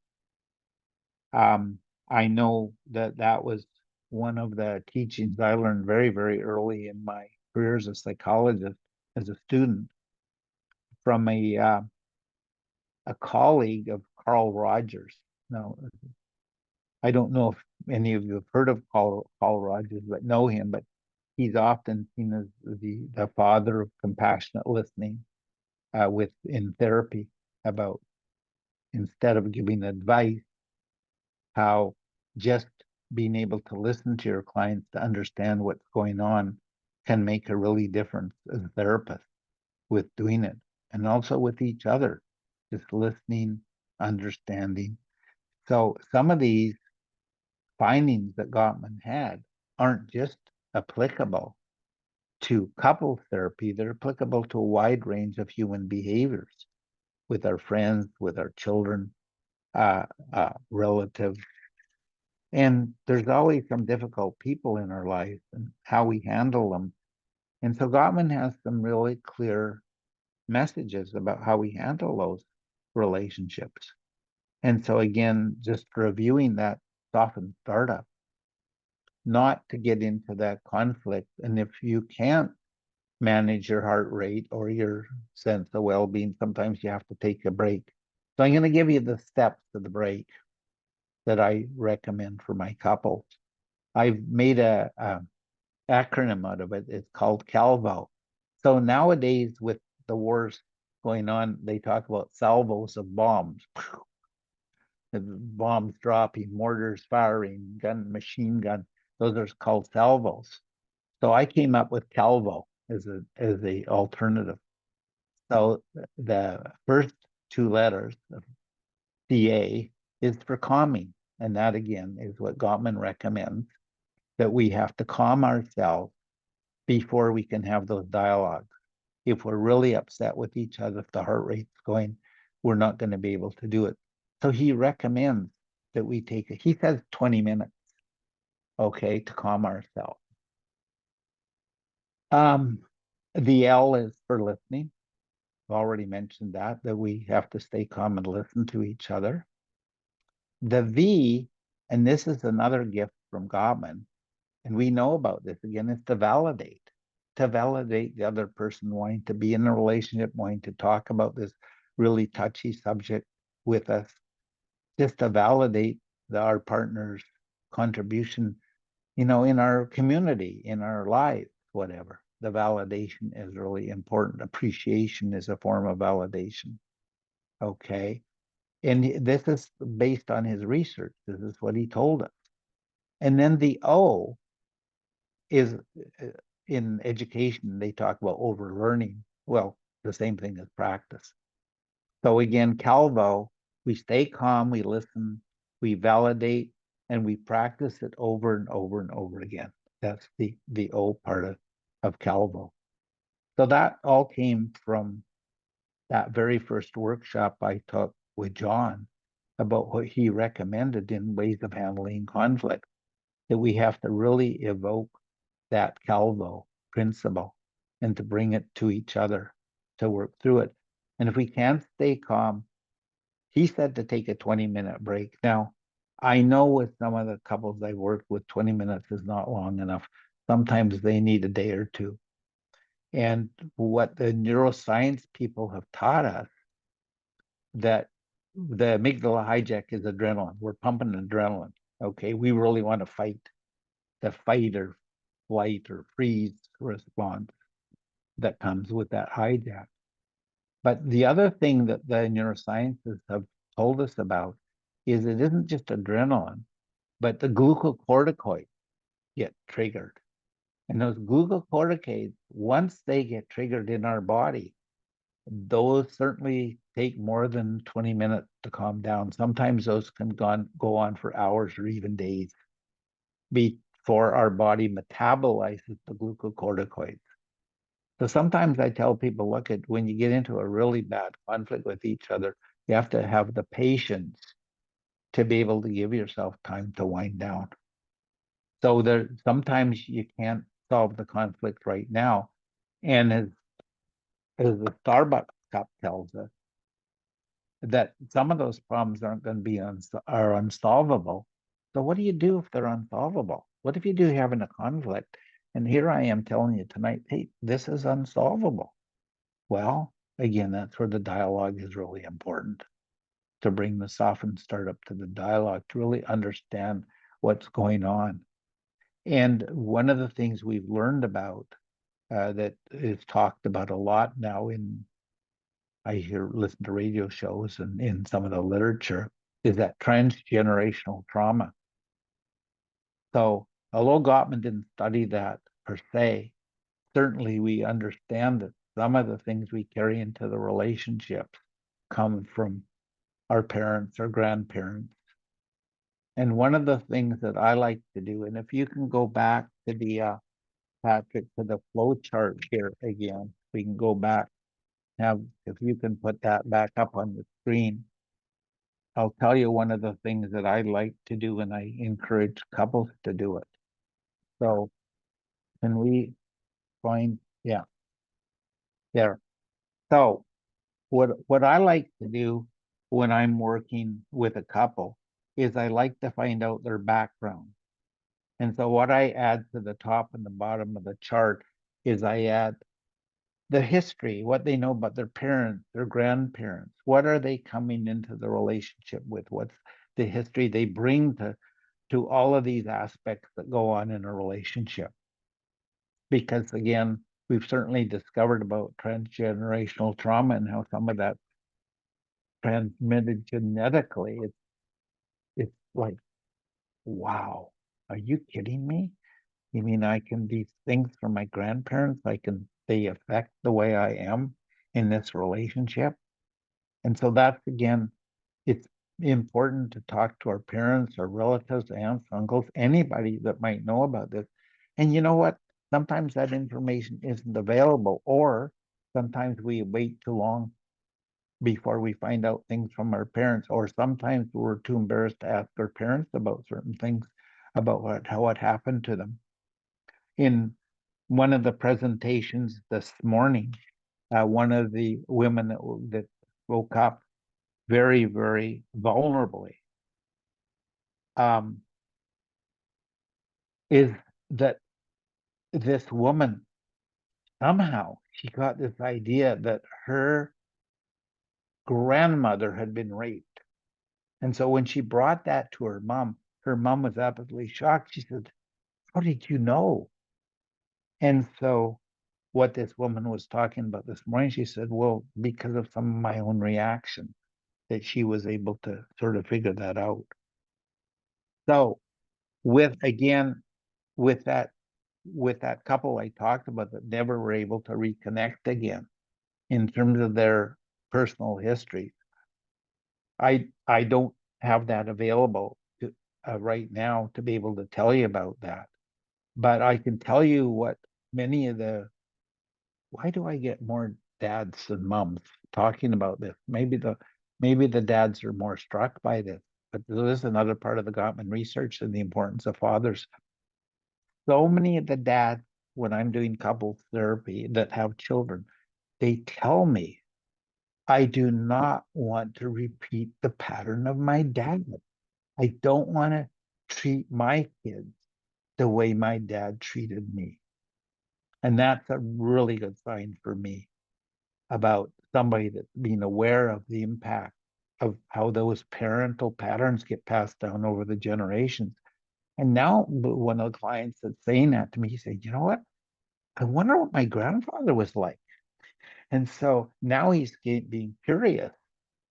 I know that was one of the teachings I learned very, very early in my career as a psychologist, as a student, from a colleague of Carl Rogers. Now, I don't know if any of you have heard of Carl Rogers, but know him. But he's often seen as the father of compassionate listening in therapy, about instead of giving advice, how just being able to listen to your clients to understand what's going on can make a really difference as a therapist with doing it, and also with each other, just listening, understanding. So some of these findings that Gottman had aren't just applicable to couples therapy, they're applicable to a wide range of human behaviors with our friends, with our children, relative. And there's always some difficult people in our lives and how we handle them. And so Gottman has some really clear messages about how we handle those relationships. And so again, just reviewing that softened startup, not to get into that conflict. And if you can't manage your heart rate or your sense of well-being, sometimes you have to take a break. So I'm going to give you the steps to the break that I recommend for my couples. I've made a acronym out of it. It's called CALVO. So nowadays, with the wars going on, they talk about salvos of bombs. Bombs dropping, mortars firing, machine gun. Those are called salvos. So I came up with Calvo as a alternative. So the first two letters of CA is for calming. And that again is what Gottman recommends, that we have to calm ourselves before we can have those dialogues. If we're really upset with each other, if the heart rate's going, we're not going to be able to do it. So he recommends that we take he says 20 minutes, okay, to calm ourselves. The L is for listening. I've already mentioned that we have to stay calm and listen to each other. The V, and this is another gift from Gottman, and we know about this again, is to validate the other person wanting to be in a relationship, wanting to talk about this really touchy subject with us, just to validate our partner's contribution, in our community, in our lives, whatever. The validation is really important. Appreciation is a form of validation. Okay. And this is based on his research. This is what he told us. And then the O is in education, they talk about overlearning. Well, the same thing as practice. So again, Calvo, we stay calm, we listen, we validate, and we practice it over and over and over again. That's the O part of Calvo. So that all came from that very first workshop I took with John about what he recommended in ways of handling conflict, that we have to really evoke that Calvo principle and to bring it to each other to work through it. And if we can't stay calm, he said to take a 20-minute break. Now, I know with some of the couples I work with, 20 minutes is not long enough. Sometimes they need a day or two. And what the neuroscience people have taught us, that the amygdala hijack is adrenaline. We're pumping adrenaline. Okay, we really want to fight. The fight or flight or freeze response that comes with that hijack. But the other thing that the neuroscientists have told us about is it isn't just adrenaline, but the glucocorticoids get triggered. And those glucocorticoids, once they get triggered in our body, those certainly take more than 20 minutes to calm down. Sometimes those can go on for hours or even days before our body metabolizes the glucocorticoids. So sometimes I tell people, look, at when you get into a really bad conflict with each other, you have to have the patience to be able to give yourself time to wind down. So there sometimes you can't solve the conflict right now. And as the Starbucks cup tells us, that some of those problems aren't going to be are unsolvable. So what do you do if they're unsolvable? What if you do having a conflict? And here I am telling you tonight, hey, this is unsolvable. Well, again, that's where the dialogue is really important, to bring the softened startup to the dialogue, to really understand what's going on. And one of the things we've learned about that is talked about a lot now listen to radio shows and in some of the literature, is that transgenerational trauma. So although Gottman didn't study that per se, certainly we understand that some of the things we carry into the relationships come from our parents or grandparents. And one of the things that I like to do, and if you can go back to the Patrick, to the flow chart here again, we can go back. Now, if you can put that back up on the screen. I'll tell you one of the things that I like to do, and I encourage couples to do it. So can we find, yeah, there. So what I like to do when I'm working with a couple is I like to find out their background. And so what I add to the top and the bottom of the chart is I add the history, what they know about their parents, their grandparents. What are they coming into the relationship with? What's the history they bring to all of these aspects that go on in a relationship? Because again, we've certainly discovered about transgenerational trauma and how some of that transmitted genetically. It's like, wow, are you kidding me? You mean I can these things from my grandparents, they affect the way I am in this relationship? And so that's again, it's important to talk to our parents, our relatives, aunts, uncles, anybody that might know about this. And you know what? Sometimes that information isn't available, or sometimes we wait too long before we find out things from our parents, or sometimes we're too embarrassed to ask our parents about certain things about how it happened to them. In one of the presentations this morning, one of the women that woke up very, very vulnerably um, is that this woman somehow she got this idea that her grandmother had been raped. And so when she brought that to her mom was absolutely shocked. She said, "How did you know?" And so what this woman was talking about this morning, she said, "Well, because of some of my own reaction, that she was able to sort of figure that out." So with again, with that couple I talked about that never were able to reconnect again in terms of their personal history, I don't have that available right now to be able to tell you about that. But I can tell you what many of the why do I get more dads than moms talking about this? Maybe the dads are more struck by this, but this is another part of the Gottman research and the importance of fathers. So many of the dads, when I'm doing couples therapy that have children, they tell me, I do not want to repeat the pattern of my dad. I don't want to treat my kids the way my dad treated me. And that's a really good sign for me about somebody that's being aware of the impact of how those parental patterns get passed down over the generations. And now one of the clients that's saying that to me, he said, "You know what? I wonder what my grandfather was like." And so now he's being curious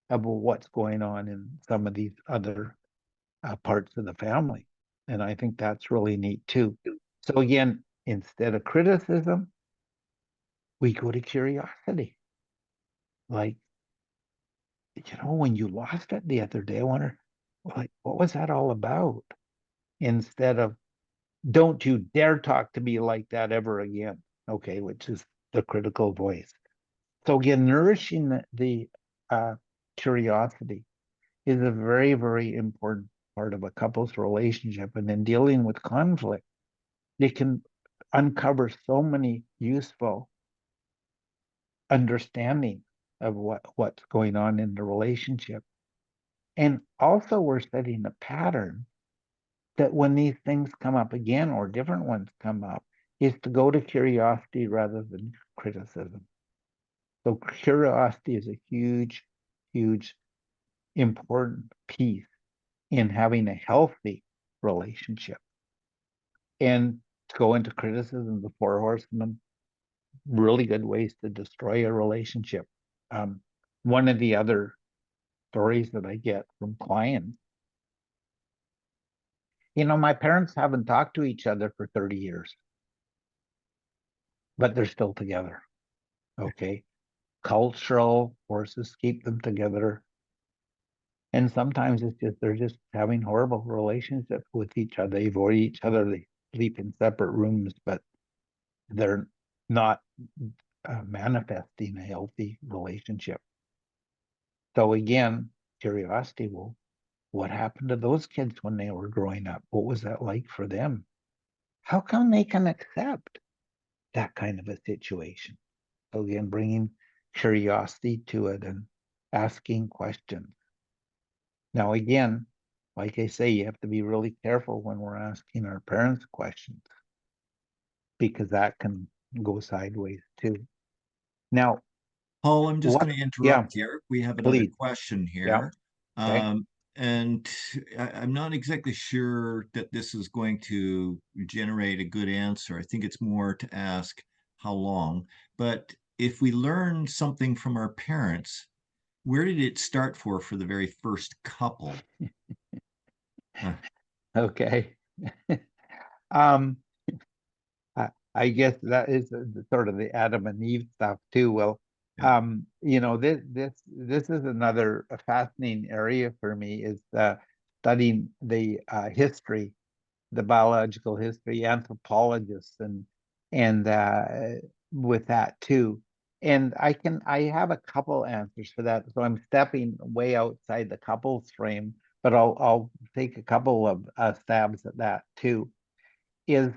about what's going on in some of these other parts of the family. And I think that's really neat too. So again, instead of criticism, we go to curiosity. Like, when you lost it the other day, I wonder, like, what was that all about? Instead of, don't you dare talk to me like that ever again. Okay, which is the critical voice. So again, nourishing the curiosity is a very, very important part of a couple's relationship. And in dealing with conflict, it can uncover so many useful understanding of what's going on in the relationship. And also we're setting a pattern that when these things come up again or different ones come up, is to go to curiosity rather than criticism. So curiosity is a huge, huge, important piece in having a healthy relationship. And to go into criticism, the Four Horsemen, really good ways to destroy a relationship. One of the other stories that I get from clients, my parents haven't talked to each other for 30 years, but they're still together. Okay. Cultural forces keep them together. And sometimes it's just they're just having horrible relationships with each other. They avoid each other. They sleep in separate rooms, but they're not manifesting a healthy relationship. So again, curiosity. Well, what happened to those kids when they were growing up? What was that like for them? How come they can accept that kind of a situation? So again, bringing curiosity to it and asking questions. Now, again, like I say, you have to be really careful when we're asking our parents questions because that can go sideways too. Now, Paul, I'm just what? going to Yeah, interrupt here. We have another please. question Yeah. here. Okay. And I'm not exactly sure that this is going to generate a good answer. I think it's more to ask how long. But if we learn something from our parents, where did it start for the very first couple? Uh, Okay. um, I guess that is sort of the Adam and Eve stuff too. Well, yeah. this is another fascinating area for me is studying the history, the biological history, anthropologists, and with that too. And I have a couple answers for that. So I'm stepping way outside the couples frame, but I'll take a couple of stabs at that too. Is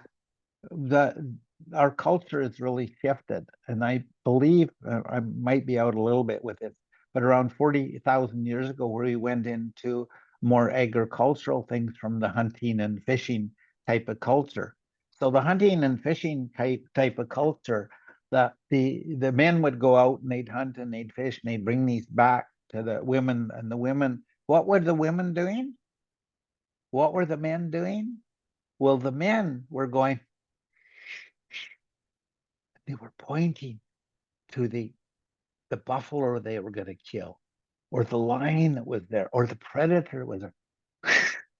the Our culture has really shifted, and I believe I might be out a little bit with it, but around 40,000 years ago, where we went into more agricultural things from the hunting and fishing type of culture. So the hunting and fishing type of culture, the men would go out and they'd hunt and they'd fish and they'd bring these back to the women, and the women, what were the women doing? What were the men doing? Well, the men were going, they were pointing to the buffalo they were going to kill, or the lion that was there, or the predator was there.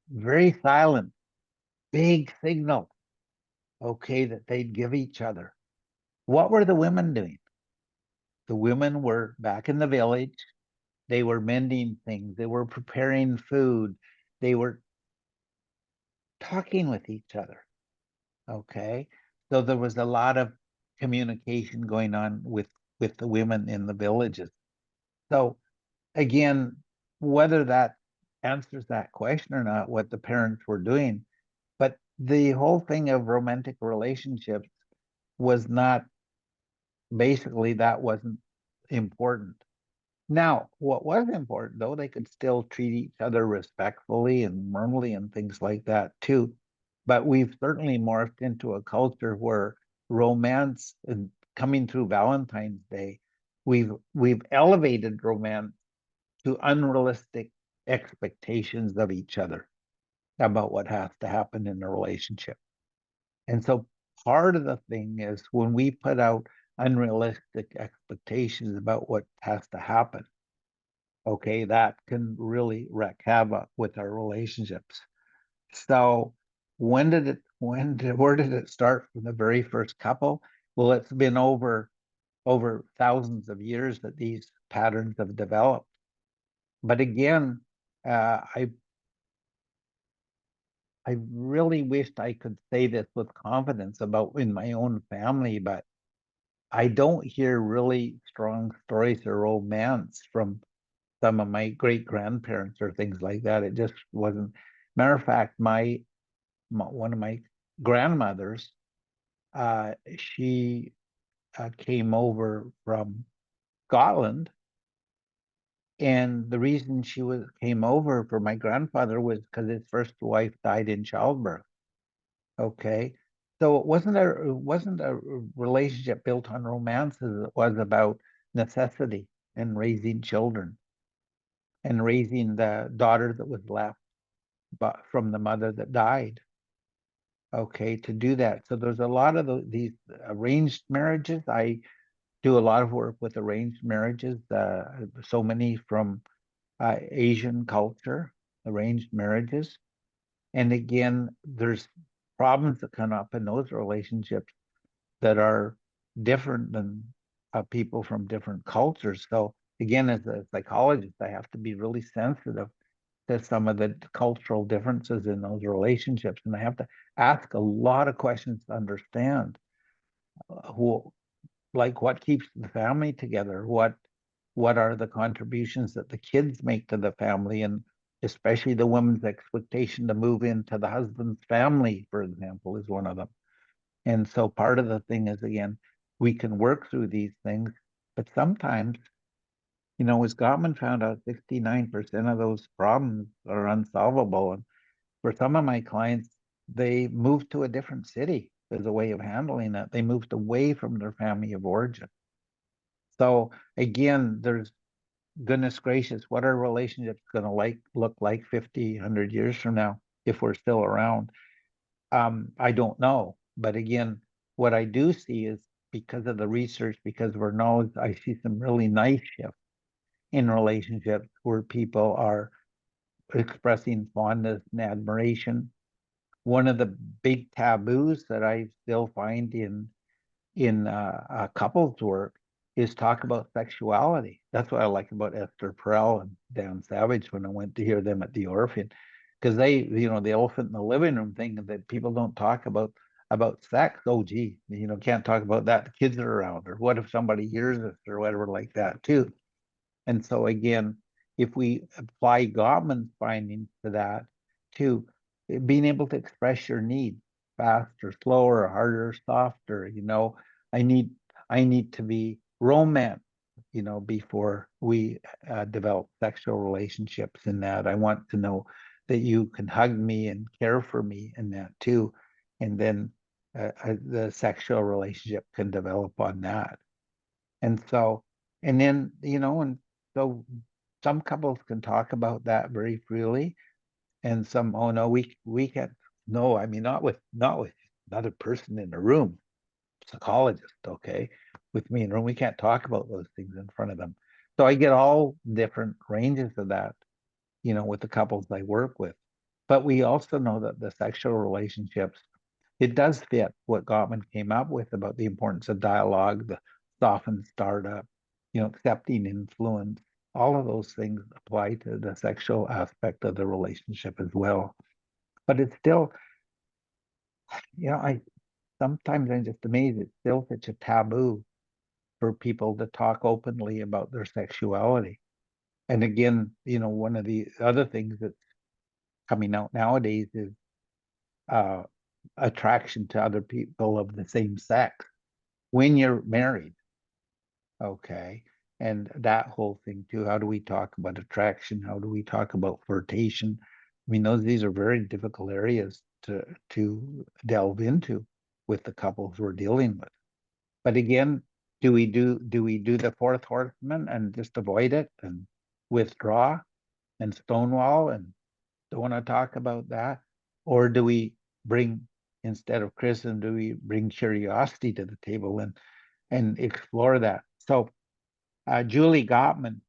Very silent, big signal, okay, that they'd give each other. What were the women doing? The women were back in the village. They were mending things. They were preparing food. They were talking with each other. Okay. So there was a lot of communication going on with the women in the villages. So again, whether that answers that question or not, what the parents were doing, but the whole thing of romantic relationships was not, basically that wasn't important. Now, what was important though, they could still treat each other respectfully and warmly and things like that too. But we've certainly morphed into a culture where romance, and coming through Valentine's Day, we've elevated romance to unrealistic expectations of each other about what has to happen in a relationship. And so part of the thing is when we put out unrealistic expectations about what has to happen, okay, that can really wreak havoc with our relationships. So where did it start from the very first couple? Well, it's been over thousands of years that these patterns have developed. But again, uh, I I really wished I could say this with confidence about in my own family, but I don't hear really strong stories of romance from some of my great grandparents or things like that. It just wasn't. Matter of fact, my one of my grandmothers, she came over from Scotland, and the reason she came over for my grandfather was because his first wife died in childbirth. Okay. So it wasn't a relationship built on romance as it was about necessity and raising children and raising the daughter that was left but from the mother that died. Okay, to do that. So there's a lot of these arranged marriages. I do a lot of work with arranged marriages. So many from Asian culture, arranged marriages. And again, there's problems that come up in those relationships that are different than people from different cultures. So again, as a psychologist, I have to be really sensitive to some of the cultural differences in those relationships, and I have to ask a lot of questions to understand who, like, what keeps the family together, what are the contributions that the kids make to the family, and especially the woman's expectation to move into the husband's family, for example, is one of them. And so part of the thing is, again, we can work through these things, but sometimes, as Gottman found out, 69% of those problems are unsolvable. And for some of my clients, they moved to a different city as a way of handling it. They moved away from their family of origin. So again, there's, goodness gracious, what are relationships going to look like 50, 100 years from now if we're still around? I don't know. But again, what I do see is, because of the research, because of our knowledge, I see some really nice shifts in relationships where people are expressing fondness and admiration. One of the big taboos that I still find in couples work is talk about sexuality. That's what I like about Esther Perel and Dan Savage when I went to hear them at the Orpheum, because they, the elephant in the living room thing that people don't talk about sex. Oh, gee, can't talk about that. The kids are around, or what if somebody hears us, or whatever like that too. And so again, if we apply Gottman's findings to that, to being able to express your needs faster, slower, harder, softer, I need I need to be romance, before we develop sexual relationships. In that, I want to know that you can hug me and care for me in that too, and then the sexual relationship can develop on that. And so, and then, and so some couples can talk about that very freely, and some, oh no, we can't. No, I mean, not with another person in the room, psychologist, okay, with me in the room. We can't talk about those things in front of them. So I get all different ranges of that, with the couples I work with. But we also know that the sexual relationships, it does fit what Gottman came up with about the importance of dialogue, the softened startup, accepting influence. All of those things apply to the sexual aspect of the relationship as well. But it's still, I sometimes I'm just amazed. It's still such a taboo for people to talk openly about their sexuality. And again, one of the other things that's coming out nowadays is uh, attraction to other people of the same sex when you're married. Okay. And that whole thing too. How do we talk about attraction? How do we talk about flirtation? I mean, these are very difficult areas to delve into with the couples we're dealing with. But again, do we do the fourth horseman and just avoid it and withdraw and stonewall and don't want to talk about that? Or do we bring, instead of criticism, do we bring curiosity to the table and explore that? So Julie Gottman,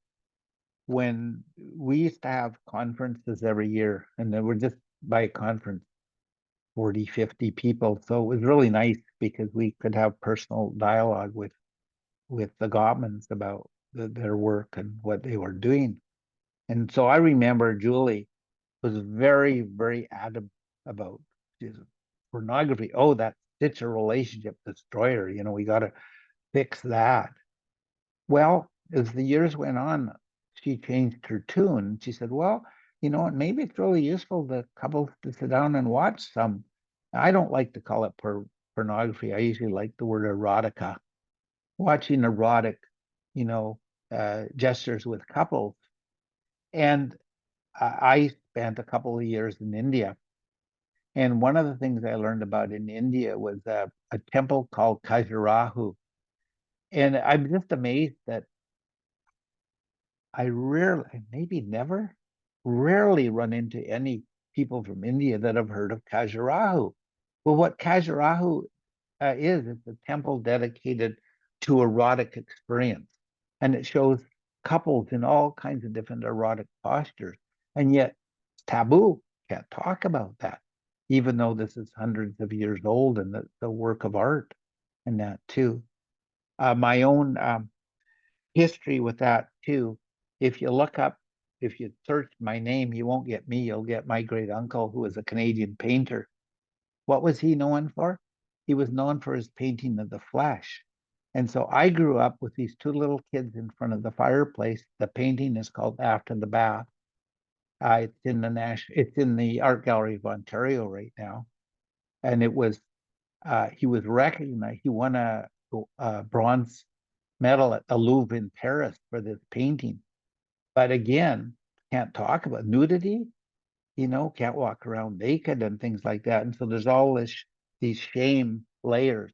when we used to have conferences every year, and they were just by conference 40, 50 people. So it was really nice because we could have personal dialogue with the Gottmans about their work and what they were doing. And so I remember Julie was very, very adamant about pornography. Oh, that's such a relationship destroyer. We got to fix that. Well, as the years went on, she changed her tune. She said, well, what, maybe it's really useful to couples to sit down and watch some. I don't like to call it pornography. I usually like the word erotica. Watching erotic, gestures with couples. And I spent a couple of years in India. And one of the things I learned about in India was a temple called Khajuraho. And I'm just amazed that I rarely, maybe never, rarely run into any people from India that have heard of Khajuraho. Well, what Khajuraho it's a temple dedicated to erotic experience. And it shows couples in all kinds of different erotic postures. And yet, it's taboo. Can't talk about that, even though this is hundreds of years old and the work of art and that too. My own history with that too. If you look up, if you search my name, you won't get me. You'll get my great uncle, who was a Canadian painter. What was he known for? He was known for his painting of the flesh. And so I grew up with these two little kids in front of the fireplace. The painting is called After the Bath. It's in the Art Gallery of Ontario right now. And he was recognized. He won a bronze medal at the Louvre in Paris for this painting. But again, can't talk about nudity, can't walk around naked and things like that. And so there's all these shame layers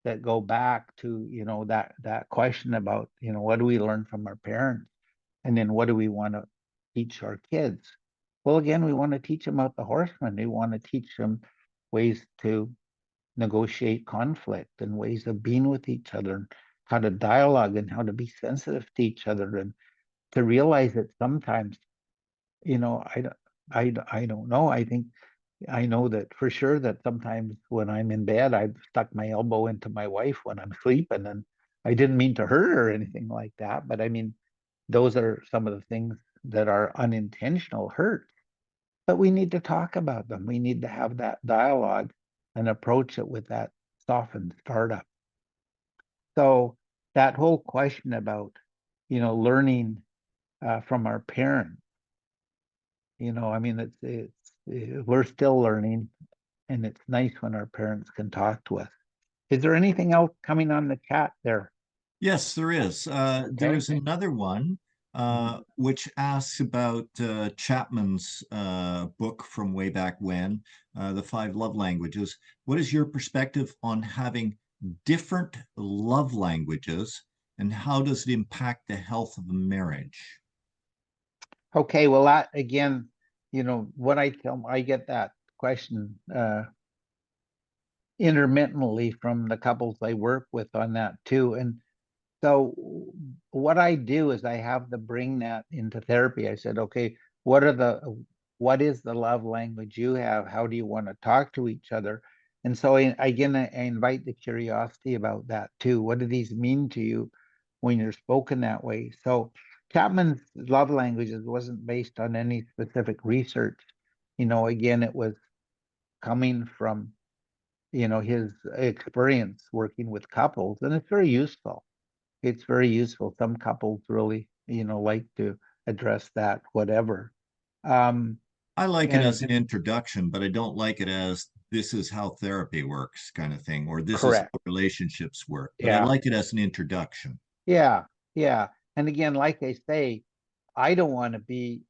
that go back to, that question about, what do we learn from our parents? And then what do we want to teach our kids? Well, again, we want to teach them about the horsemen. We want to teach them ways to negotiate conflict and ways of being with each other, and how to dialogue and how to be sensitive to each other, and to realize that sometimes, I don't know. I know that for sure that sometimes when I'm in bed, I've stuck my elbow into my wife when I'm sleeping, and I didn't mean to hurt her or anything like that. But I mean, those are some of the things that are unintentional hurt. But we need to talk about them. We need to have that dialogue and approach it with that softened startup. So that whole question about, learning from our parents, I mean, we're still learning, and it's nice when our parents can talk to us. Is there anything else coming on the chat there? Yes, there is. There Okay. is another one which asks about Chapman's book from way back when, The Five Love Languages. What is your perspective on having different love languages, and how does it impact the health of a marriage? Okay, well, that again, what I get that question intermittently from the couples I work with on that too. And so what I do is I have them bring that into therapy. I said, okay, what is the love language you have? How do you want to talk to each other? And so again, I invite the curiosity about that too. What do these mean to you when you're spoken that way? So Chapman's love languages wasn't based on any specific research. Again, it was coming from, his experience working with couples, and it's very useful. It's very useful. Some couples really, like to address that, whatever. Um, I like it and as an introduction, but I don't like it as this is how therapy works kind of thing, or this is correct. how relationships work. But I Yeah. like it as an introduction. Yeah. Yeah. And again, like I say, I don't want to be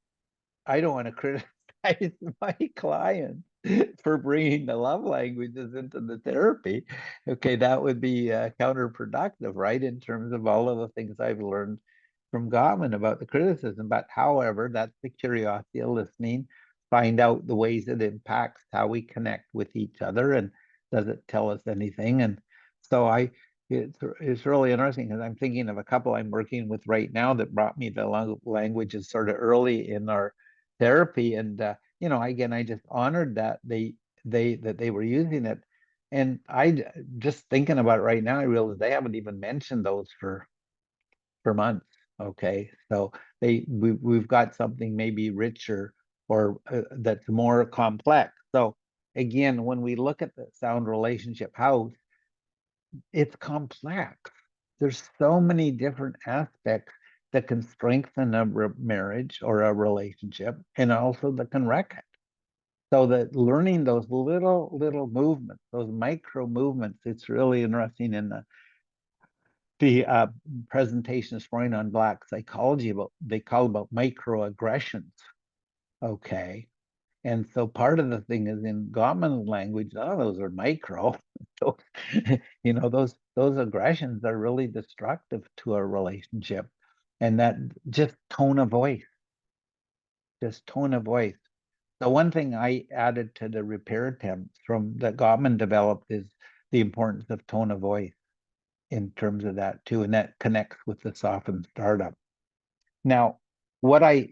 I don't want to criticize my client for bringing the love languages into the therapy. Okay, that would be counterproductive, right? In terms of all of the things I've learned from Gottman about the criticism. But however, that's the curiosity of listening, find out the ways it impacts how we connect with each other, and does it tell us anything? And so it's really interesting because I'm thinking of a couple I'm working with right now that brought me the languages sort of early in our therapy. And again, I just honored that they were using it. And just thinking about it right now, I realize they haven't even mentioned those for months. Okay, so we've got something maybe richer, or that's more complex. So again, when we look at the sound relationship house, it's complex. There's so many different aspects that can strengthen a marriage or a relationship, and also that can wreck it. So that learning those little movements, those micro movements, it's really interesting in the presentation this morning on Black psychology about they call about microaggressions. Okay. And so part of the thing is in Gottman's language, oh, those are micro. So, those aggressions are really destructive to a relationship. And that just tone of voice, just tone of voice. The one thing I added to the repair attempts from that Gottman developed is the importance of tone of voice in terms of that too. And that connects with the softened startup. Now, what I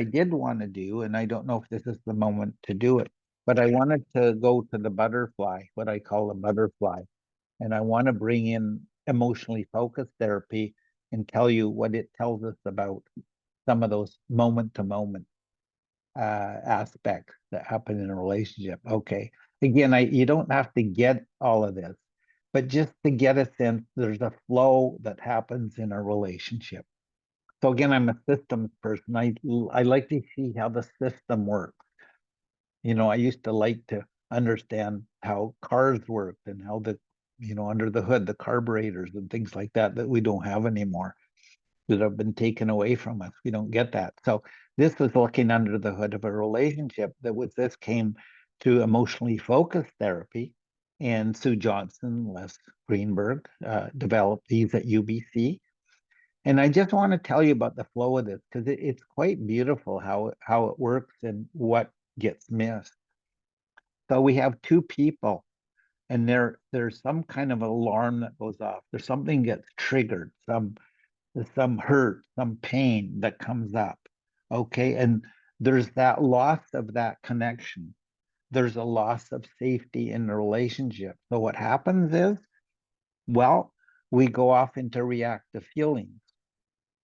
did want to do, and I don't know if this is the moment to do it, but I wanted to go to the butterfly, what I call the butterfly, and I want to bring in emotionally focused therapy and tell you what it tells us about some of those moment to moment aspects that happen in a relationship. Okay, again, you don't have to get all of this, but just to get a sense, there's a flow that happens in our relationship. So again, I'm a systems person. I like to see how the system works. I used to like to understand how cars worked and how under the hood, the carburetors and things like that we don't have anymore, that have been taken away from us. We don't get that. So this was looking under the hood of a relationship that with this came to emotionally focused therapy. And Sue Johnson, Les Greenberg developed these at UBC. And I just want to tell you about the flow of this because it's quite beautiful how it works and what gets missed. So we have two people, and there's some kind of alarm that goes off. There's something gets triggered, some hurt, some pain that comes up. Okay, and there's that loss of that connection. There's a loss of safety in the relationship. So what happens is, well, we go off into reactive feelings.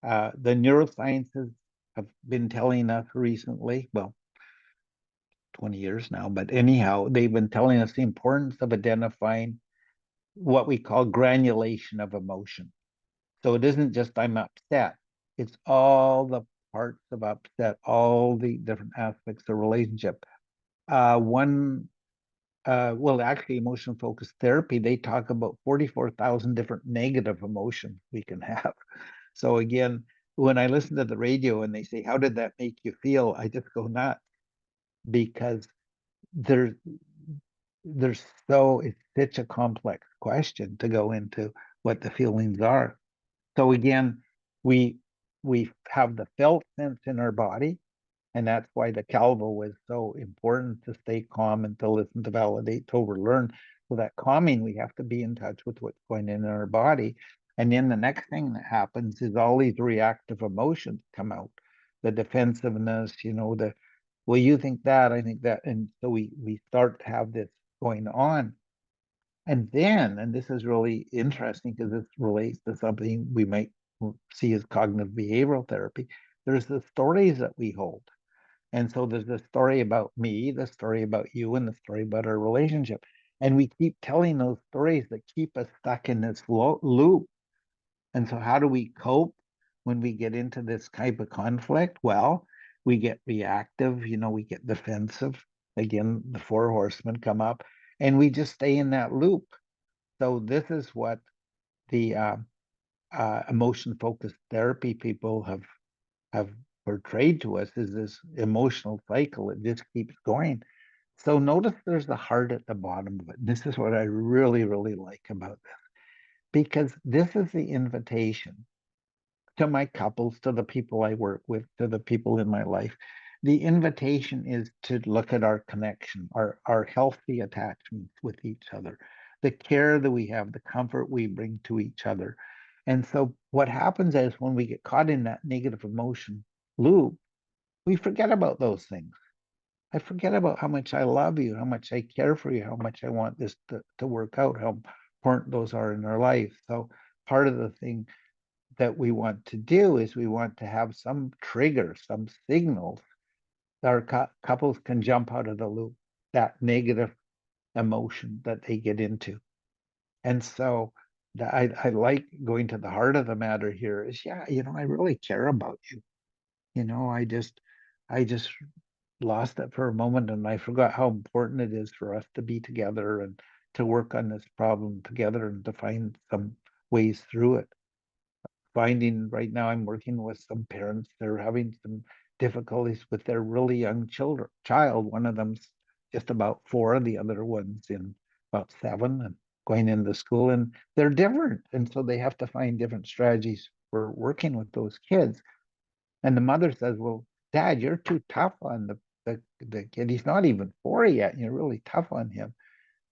The neurosciences have been telling us recently, well, 20 years now, but anyhow, they've been telling us the importance of identifying what we call granulation of emotion. So it isn't just I'm upset, it's all the parts of upset, all the different aspects of relationship. Well, actually, emotion focused therapy, they talk about 44,000 different negative emotions we can have. So again, when I listen to the radio and they say, how did that make you feel? I just go nuts because there's there's it's such a complex question to go into what the feelings are. So again, we we have the felt sense in our body, and that's why the calvo was so important, to stay calm and to listen, to validate, to overlearn. So that calming, we have to be in touch with what's going in our body. And then the next thing that happens is all these reactive emotions come out, the defensiveness, the well, you think that, I think that, and so we start to have this going on. And then, and this is really interesting because this relates to something we might see as cognitive behavioral therapy. There's the stories that we hold. And so there's the story about me, the story about you, and the story about our relationship. And we keep telling those stories that keep us stuck in this loop. And so, how do we cope when we get into this type of conflict? Well, we get reactive, we get defensive. Again, the four horsemen come up, and we just stay in that loop. So, this is what the emotion focused therapy people have portrayed to us, is this emotional cycle. It just keeps going. So notice there's the heart at the bottom of it. This is what I really, really like about this, because this is the invitation to my couples, to the people I work with, to the people in my life. The invitation is to look at our connection, our healthy attachments with each other, the care that we have, the comfort we bring to each other. And so what happens is when we get caught in that negative emotion loop, we forget about those things. I forget about how much I love you, how much I care for you, how much I want this to work out, how important those are in our life. So part of the thing that we want to do is we want to have some trigger, some signals that our couples can jump out of the loop, that negative emotion that they get into. And so I like going to the heart of the matter here is, yeah, I really care about you. I just lost it for a moment, and I forgot how important it is for us to be together and to work on this problem together and to find some ways through it. Finding right now, I'm working with some parents, they're having some difficulties with their really young child. One of them's just about 4, the other one's in about 7 and going into school, and they're different. And so they have to find different strategies for working with those kids. And the mother says, well, Dad, you're too tough on the kid. He's not even 4 yet, and you're really tough on him.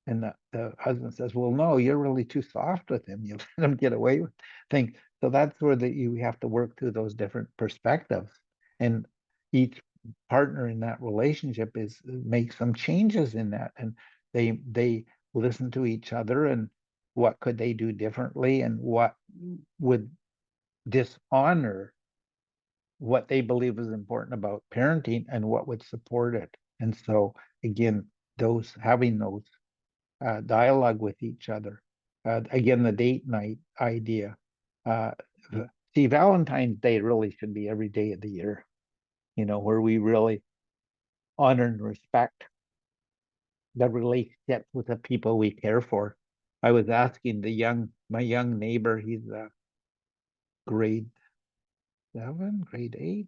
And the husband says, well, no, you're really too soft with him. You let him get away with things. So that's where you have to work through those different perspectives. And each partner in that relationship make some changes in that. And they listen to each other, and what could they do differently, and what would dishonor what they believe is important about parenting, and what would support it. And so again, having those dialogue with each other Again, the date night idea. Uh, See, Valentine's Day really should be every day of the year, where we really honor and respect the relationships with the people we care for. I was asking my young neighbor, he's grade 7, grade 8.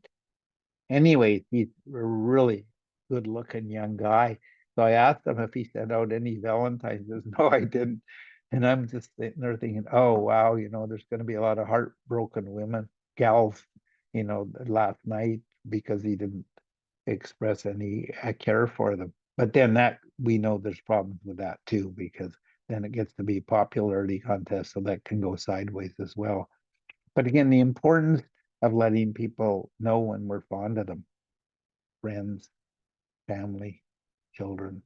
Anyways, he's a really good looking young guy. So I asked him if he sent out any Valentine's. He says, no, I didn't. And I'm just sitting there thinking, oh, wow, there's going to be a lot of heartbroken gals, last night because he didn't express any care for them. But then we know there's problems with that too, because then it gets to be a popularity contest, so that can go sideways as well. But again, the importance of letting people know when we're fond of them, friends, family, children,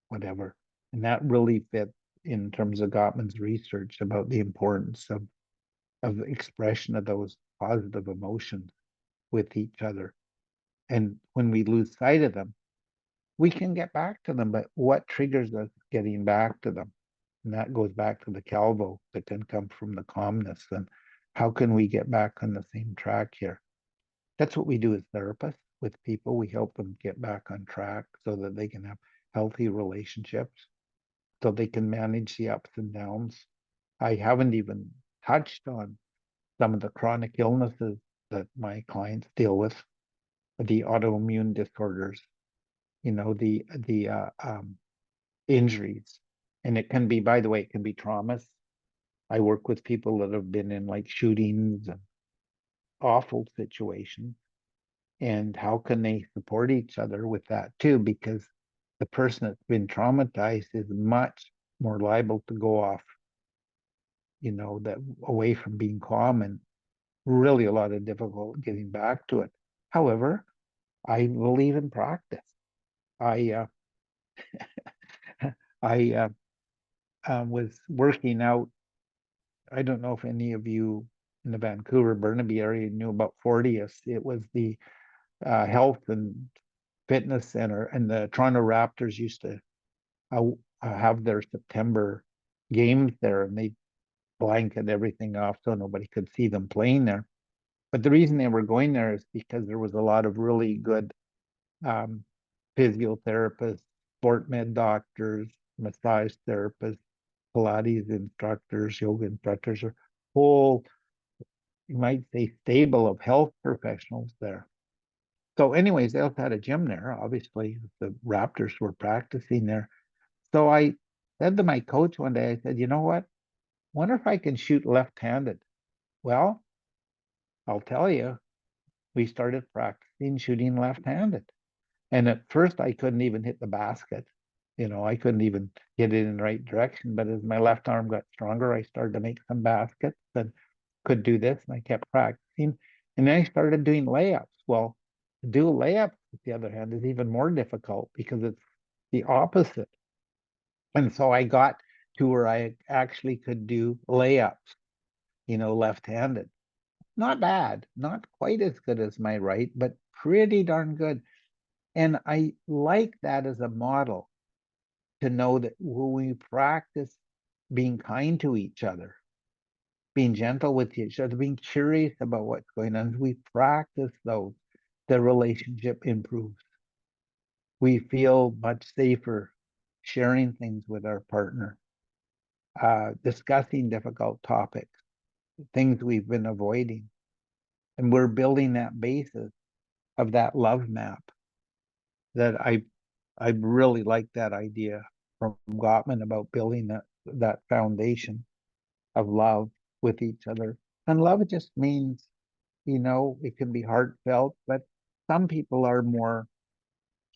whatever. And that really fits in terms of Gottman's research about the importance of the expression of those positive emotions with each other. And when we lose sight of them, we can get back to them, but what triggers us getting back to them? And that goes back to the calvo that can come from the calmness. And how can we get back on the same track here? That's what we do as therapists with people. We help them get back on track so that they can have healthy relationships, so they can manage the ups and downs. I haven't even touched on some of the chronic illnesses that my clients deal with, the autoimmune disorders, the injuries. And it can be, by the way, it can be traumas. I work with people that have been in like shootings and awful situations. And how can they support each other with that too? Because the person that's been traumatized is much more liable to go off, that away from being calm, and really a lot of difficult getting back to it. However, I believe in practice. I I was working out. I don't know if any of you in the Vancouver Burnaby area knew about Fortius. It was the health and fitness center, and the Toronto Raptors used to have their September games there, and they blanket everything off so nobody could see them playing there. But the reason they were going there is because there was a lot of really good um, physiotherapists, sport med doctors, massage therapists, Pilates instructors, yoga instructors, or whole, you might say, stable of health professionals there. So, anyways, they also had a gym there. Obviously, the Raptors were practicing there. So I said to my coach one day, I said, you know what? Wonder if I can shoot left-handed. Well, I'll tell you, we started practicing shooting left-handed. And at first I couldn't even hit the basket. I couldn't even get it in the right direction. But as my left arm got stronger, I started to make some baskets and could do this. And I kept practicing. And then I started doing layups. Well, to do layups, on the other hand, is even more difficult because it's the opposite. And so I got to where I actually could do layups, left-handed. Not bad, not quite as good as my right, but pretty darn good. And I like that as a model, to know that when we practice being kind to each other, being gentle with each other, being curious about what's going on, as we practice those, the relationship improves. We feel much safer sharing things with our partner, discussing difficult topics, things we've been avoiding. And we're building that basis of that love map that I really like that idea from Gottman about building that foundation of love with each other. And love just means, it can be heartfelt, but some people are more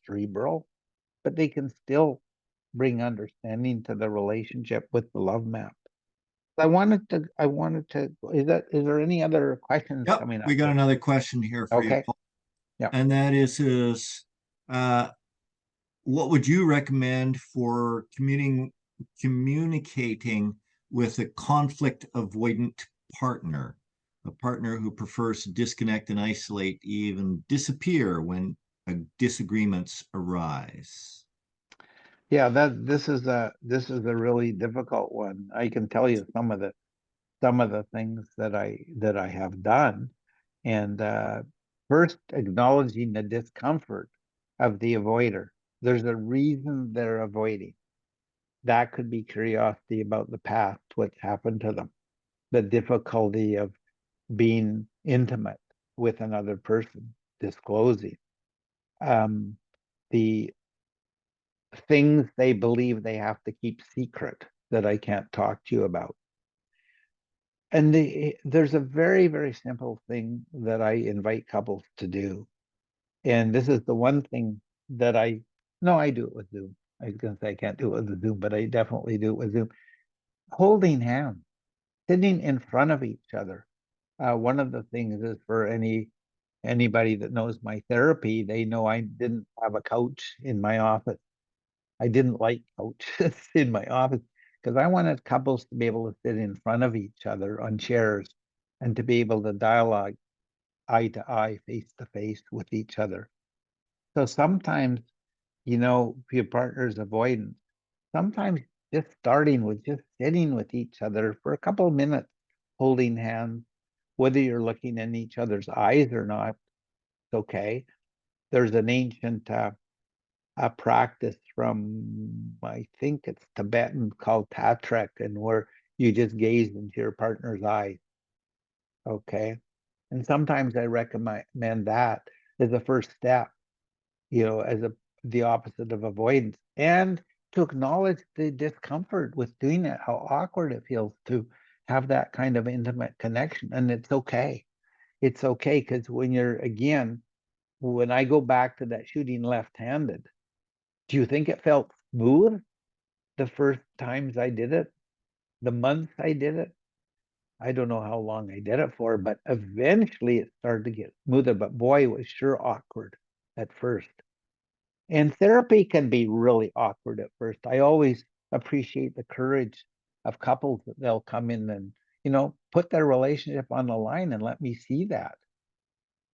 cerebral, but they can still bring understanding to the relationship with the love map. Is there any other questions Yep, coming up we got here? another question here for you, Okay. Paul. Yeah. And that is uh, what would you recommend for communicating with a conflict avoidant partner, a partner who prefers to disconnect and isolate, even disappear when disagreements arise? Yeah, this is a really difficult one. I can tell you some of the things that I have done. And first, acknowledging the discomfort of the avoider. There's a reason they're avoiding. That could be curiosity about the past, what's happened to them, the difficulty of being intimate with another person, disclosing, um, the things they believe they have to keep secret that I can't talk to you about. And there's a very, very simple thing that I invite couples to do. And this is the one thing that no, I do it with Zoom. I was going to say I can't do it with Zoom, but I definitely do it with Zoom. Holding hands, sitting in front of each other. One of the things is for anybody that knows my therapy, they know I didn't have a couch in my office. I didn't like couches in my office because I wanted couples to be able to sit in front of each other on chairs and to be able to dialogue eye to eye, face to face with each other. So sometimes, if your partner's avoidant, sometimes just starting with just sitting with each other for a couple of minutes, holding hands, whether you're looking in each other's eyes or not, it's okay. There's an ancient a practice from, I think it's Tibetan, called Tatrek, and where you just gaze into your partner's eyes. Okay. And sometimes I recommend that as a first step, as the opposite of avoidance, and to acknowledge the discomfort with doing it, how awkward it feels to have that kind of intimate connection. And it's okay. It's okay because when I go back to that shooting left-handed, do you think it felt smooth the first times I did it? The months I did it? I don't know how long I did it for, but eventually it started to get smoother. But boy, it was sure awkward at first. And therapy can be really awkward at first. I always appreciate the courage of couples that they'll come in and, put their relationship on the line and let me see that.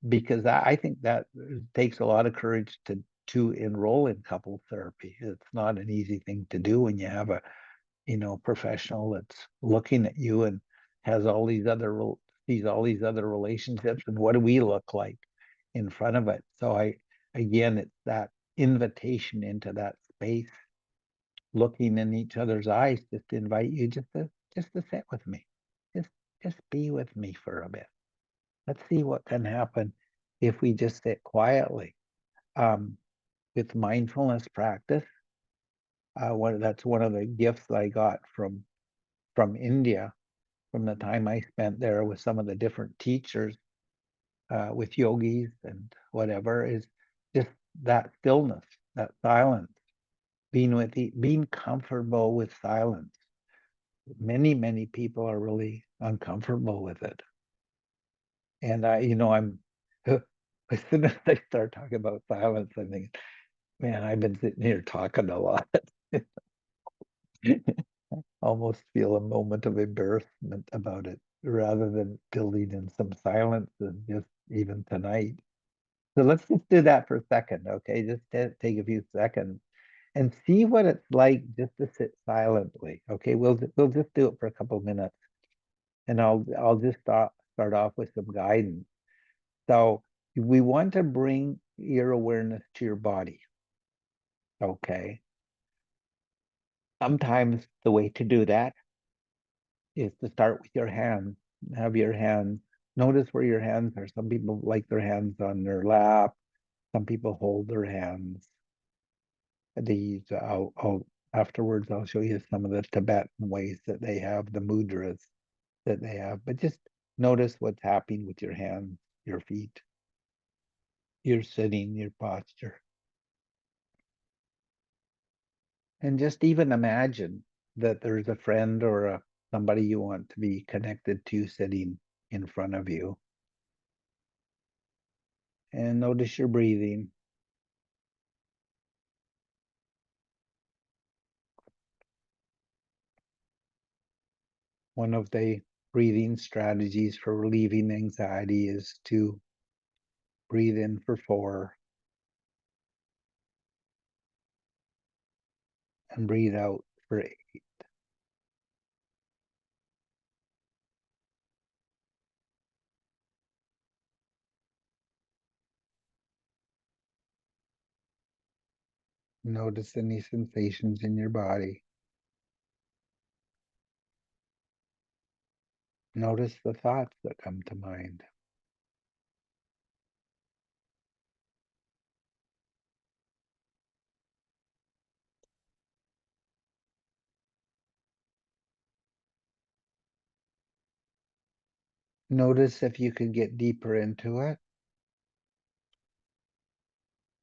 Because I think that takes a lot of courage to enroll in couple therapy. It's not an easy thing to do when you have a professional that's looking at you and has all these sees all these other relationships, and what do we look like in front of it. So again, it's that invitation into that space, looking in each other's eyes, just to invite you just to sit with me, just just be with me for a bit. Let's see what can happen if we just sit quietly. um, with mindfulness practice, that's one of the gifts I got from India, from the time I spent there with some of the different teachers, with yogis and whatever, is just that stillness, that silence, being comfortable with silence. Many, many people are really uncomfortable with it. And I'm as soon as I start talking about silence, I think, man, I've been sitting here talking a lot. Almost feel a moment of embarrassment about it rather than building in some silence, and just even tonight. So let's just do that for a second, okay? Just take a few seconds and see what it's like just to sit silently. Okay, we'll just do it for a couple of minutes, and I'll just start off with some guidance. So we want to bring your awareness to your body. Okay. Sometimes the way to do that is to start with your hands. Have your hands, notice where your hands are. Some people like their hands on their lap. Some people hold their hands. These, afterwards, I'll show you some of the Tibetan ways that they have, the mudras that they have. But just notice what's happening with your hands, your feet, your sitting, your posture. And just even imagine that there's a friend or somebody you want to be connected to sitting in front of you. And notice your breathing. One of the breathing strategies for relieving anxiety is to breathe in for 4, and breathe out for 8. Notice any sensations in your body. Notice the thoughts that come to mind. Notice if you could get deeper into it.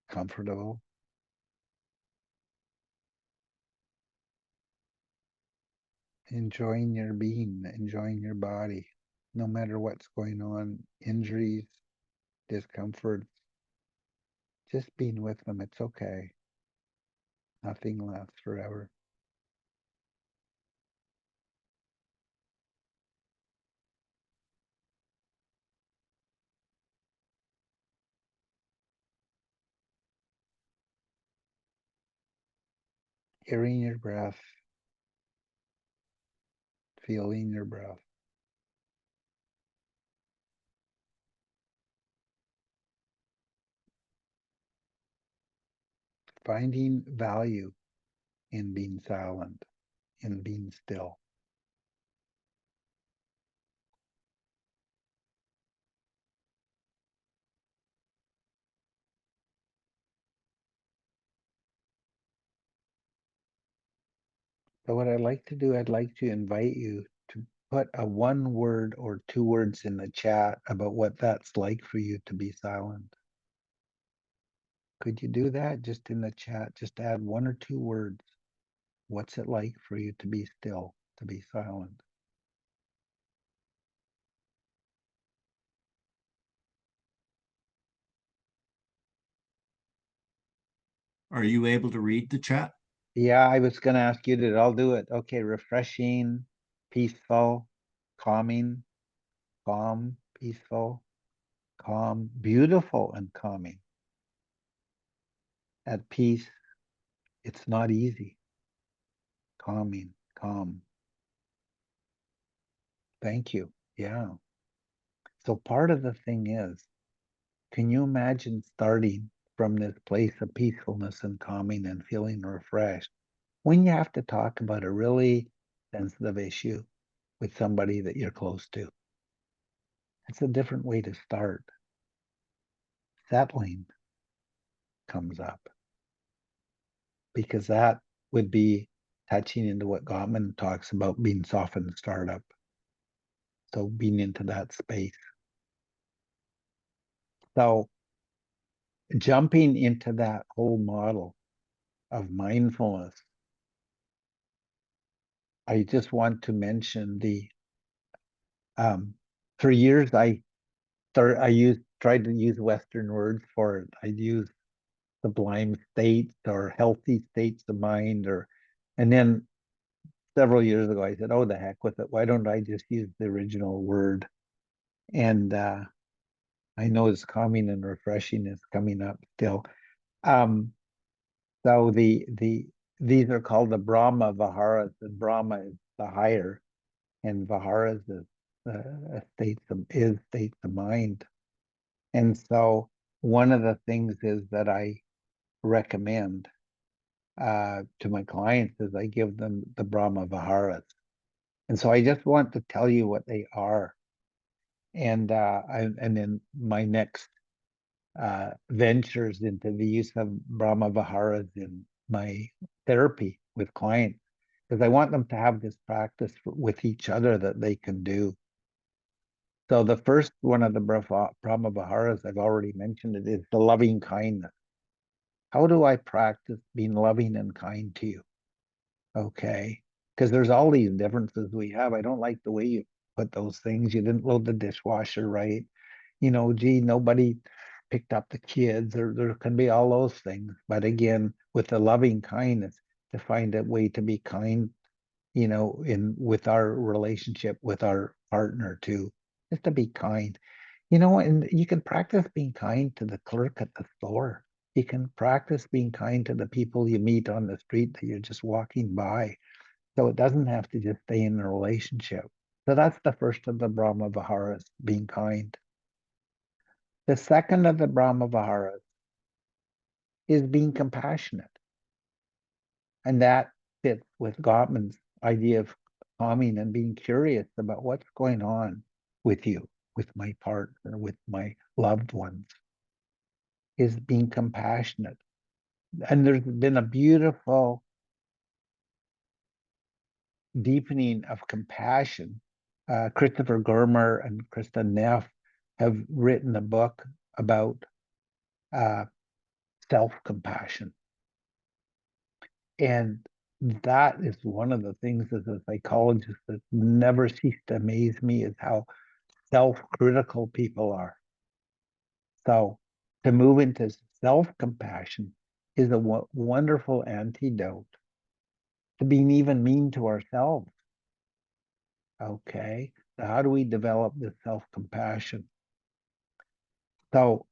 Comfortable. Enjoying your being, enjoying your body, no matter what's going on, injuries, discomforts, just being with them. It's okay. Nothing lasts forever. Hearing your breath, feeling your breath. Finding value in being silent, in being still. So what I'd like to do, I'd like to invite you to put a 1 word or 2 words in the chat about what that's like for you to be silent. Could you do that just in the chat? Just add 1 or 2 words. What's it like for you to be still, to be silent? Are you able to read the chat? Yeah, I was going to ask you to, I'll do it. Okay, refreshing, peaceful, calming, calm, peaceful, calm, beautiful, and calming. At peace, it's not easy. Calming, calm. Thank you. Yeah. So part of the thing is, can you imagine starting from this place of peacefulness and calming and feeling refreshed when you have to talk about a really sensitive issue with somebody that you're close to? It's a different way to start. Settling comes up because that would be touching into what Gottman talks about being softened startup. So being into that space. So jumping into that whole model of mindfulness, I just want to mention the for years I tried to use Western words for it. I'd use sublime states or healthy states of mind, and then several years ago I said, oh, the heck with it. Why don't I just use the original word? And I know it's calming and refreshing is coming up still. Um, so these are called the Brahma Vijaras, and Brahma is the higher, and Viharas is states of mind. And so one of the things is that I recommend to my clients is I give them the Brahma Viharas. And so I just want to tell you what they are. And then my next ventures into the use of Brahma Viharas in my therapy with clients, because I want them to have this practice with each other that they can do. So the first one of the Brahma Viharas, I've already mentioned it, is the loving kindness. How do I practice being loving and kind to you? Okay. Because there's all these differences we have. I don't like the way you put those things. You didn't load the dishwasher right. Gee, nobody picked up the kids, or there can be all those things. But again, with the loving kindness, to find a way to be kind, in with our relationship with our partner too, just to be kind. And you can practice being kind to the clerk at the store. You can practice being kind to the people you meet on the street that you're just walking by. So it doesn't have to just stay in a relationship. So that's the first of the Brahma Viharas, being kind. The second of the Brahma Viharas is being compassionate. And that fits with Gottman's idea of calming and being curious about what's going on with you, with my partner, with my loved ones, is being compassionate. And there's been a beautiful deepening of compassion. Christopher Germer and Krista Neff have written a book about self-compassion. And that is one of the things as a psychologist that never ceased to amaze me, is how self-critical people are. So to move into self-compassion is a wonderful antidote to being even mean to ourselves. Okay, so how do we develop this self-compassion? So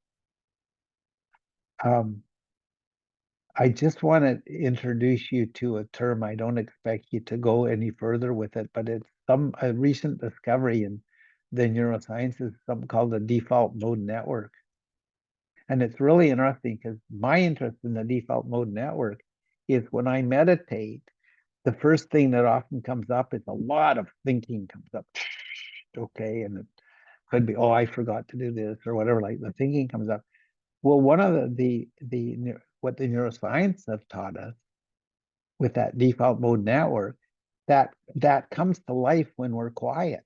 I just want to introduce you to a term. I don't expect you to go any further with it, but it's a recent discovery in the neurosciences, something called the default mode network. And it's really interesting because my interest in the default mode network is when I meditate, the first thing that often comes up is a lot of thinking comes up. Okay, and it could be, oh, I forgot to do this or whatever, like the thinking comes up. Well, one of the what the neuroscience have taught us with that default mode network, that comes to life when we're quiet.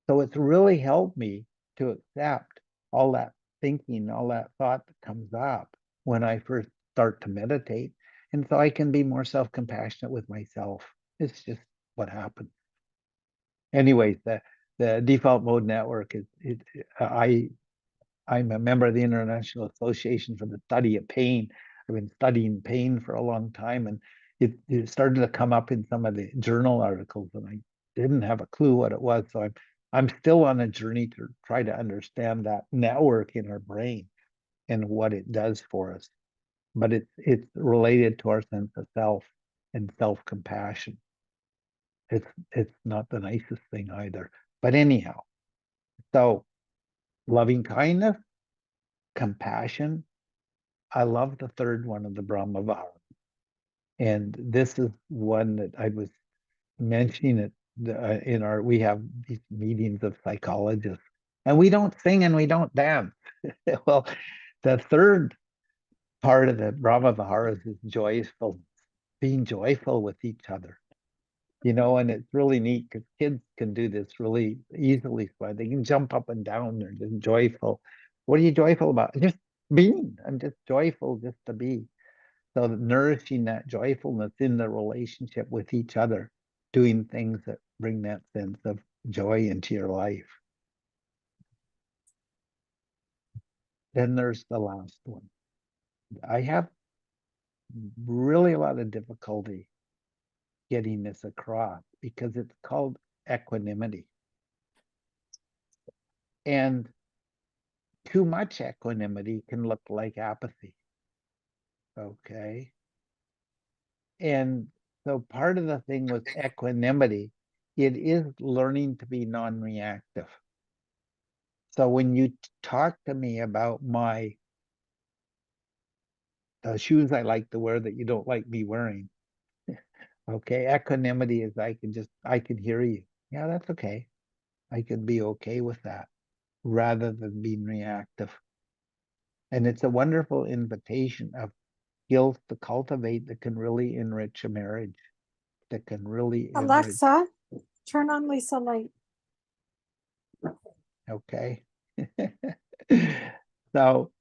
So it's really helped me to accept all that thinking, all that thought that comes up when I first start to meditate. And so I can be more self-compassionate with myself. It's just what happens. Anyways, the default mode network I'm a member of the International Association for the Study of Pain. I've been studying pain for a long time, and it started to come up in some of the journal articles, and I didn't have a clue what it was. So I'm still on a journey to try to understand that network in our brain and what it does for us. But it's related to our sense of self and self-compassion. It's not the nicest thing either. But anyhow, so loving kindness, compassion. I love the third one of the Brahma Viharas. And this is one that I was mentioning it we have these meetings of psychologists, and we don't sing and we don't dance. Well, the third part of the Brahma Viharas is joyful, being joyful with each other. And it's really neat because kids can do this really easily. So they can jump up and down. They're just joyful. What are you joyful about? Just being. I'm just joyful just to be. So nourishing that joyfulness in the relationship with each other, doing things that bring that sense of joy into your life. Then there's the last one. I have really a lot of difficulty getting this across because it's called equanimity. And too much equanimity can look like apathy. Okay. And so part of the thing with equanimity, it is learning to be non-reactive. So when you talk to me about the shoes I like to wear that you don't like me wearing, okay, equanimity is I can hear you. Yeah, that's okay. I can be okay with that rather than being reactive. And it's a wonderful invitation of skills to cultivate that can really enrich a marriage, that can really enrich. Alexa, turn on Lisa Light. Okay. So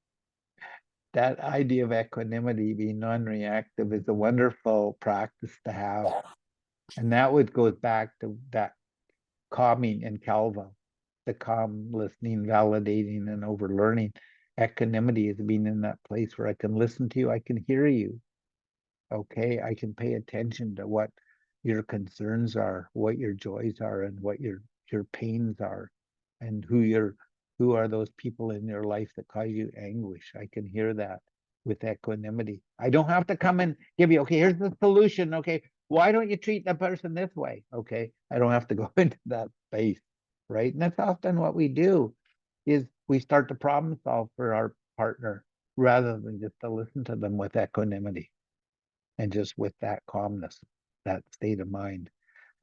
that idea of equanimity, being non-reactive, is a wonderful practice to have. And that would go back to that calming in Calva, the calm, listening, validating, and overlearning. Equanimity is being in that place where I can listen to you, I can hear you. Okay, I can pay attention to what your concerns are, what your joys are, and what your pains are, and who are those people in your life that cause you anguish. I can hear that. with equanimity. I don't have to come and give you, okay, here's the solution. Okay, why don't you treat the person this way? Okay, I don't have to go into that space, right? And that's often what we do, is we start to problem solve for our partner rather than just to listen to them with equanimity and just with that calmness, that state of mind.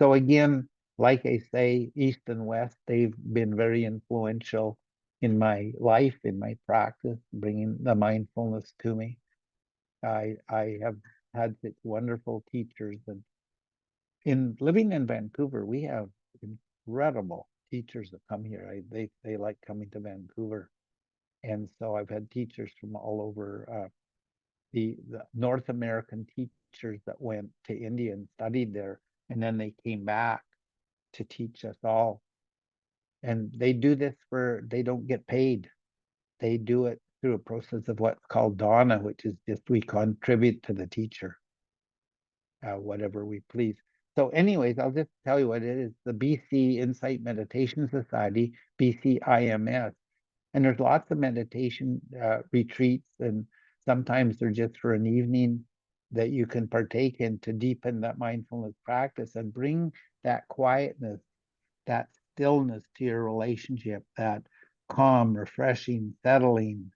So again, like I say, East and West, they've been very influential in my life, in my practice, bringing the mindfulness to me. I have had such wonderful teachers, and in living in Vancouver, we have incredible teachers that come here. They like coming to Vancouver, and so I've had teachers from all over. The North American teachers that went to India and studied there, and then they came back to teach us all. And they do this they don't get paid. They do it through a process of what's called dana, which is just we contribute to the teacher, whatever we please. So anyways, I'll just tell you what it is. The BC Insight Meditation Society, BCIMS. And there's lots of meditation retreats, and sometimes they're just for an evening that you can partake in to deepen that mindfulness practice and bring that quietness, that stillness to your relationship, that calm, refreshing, settling,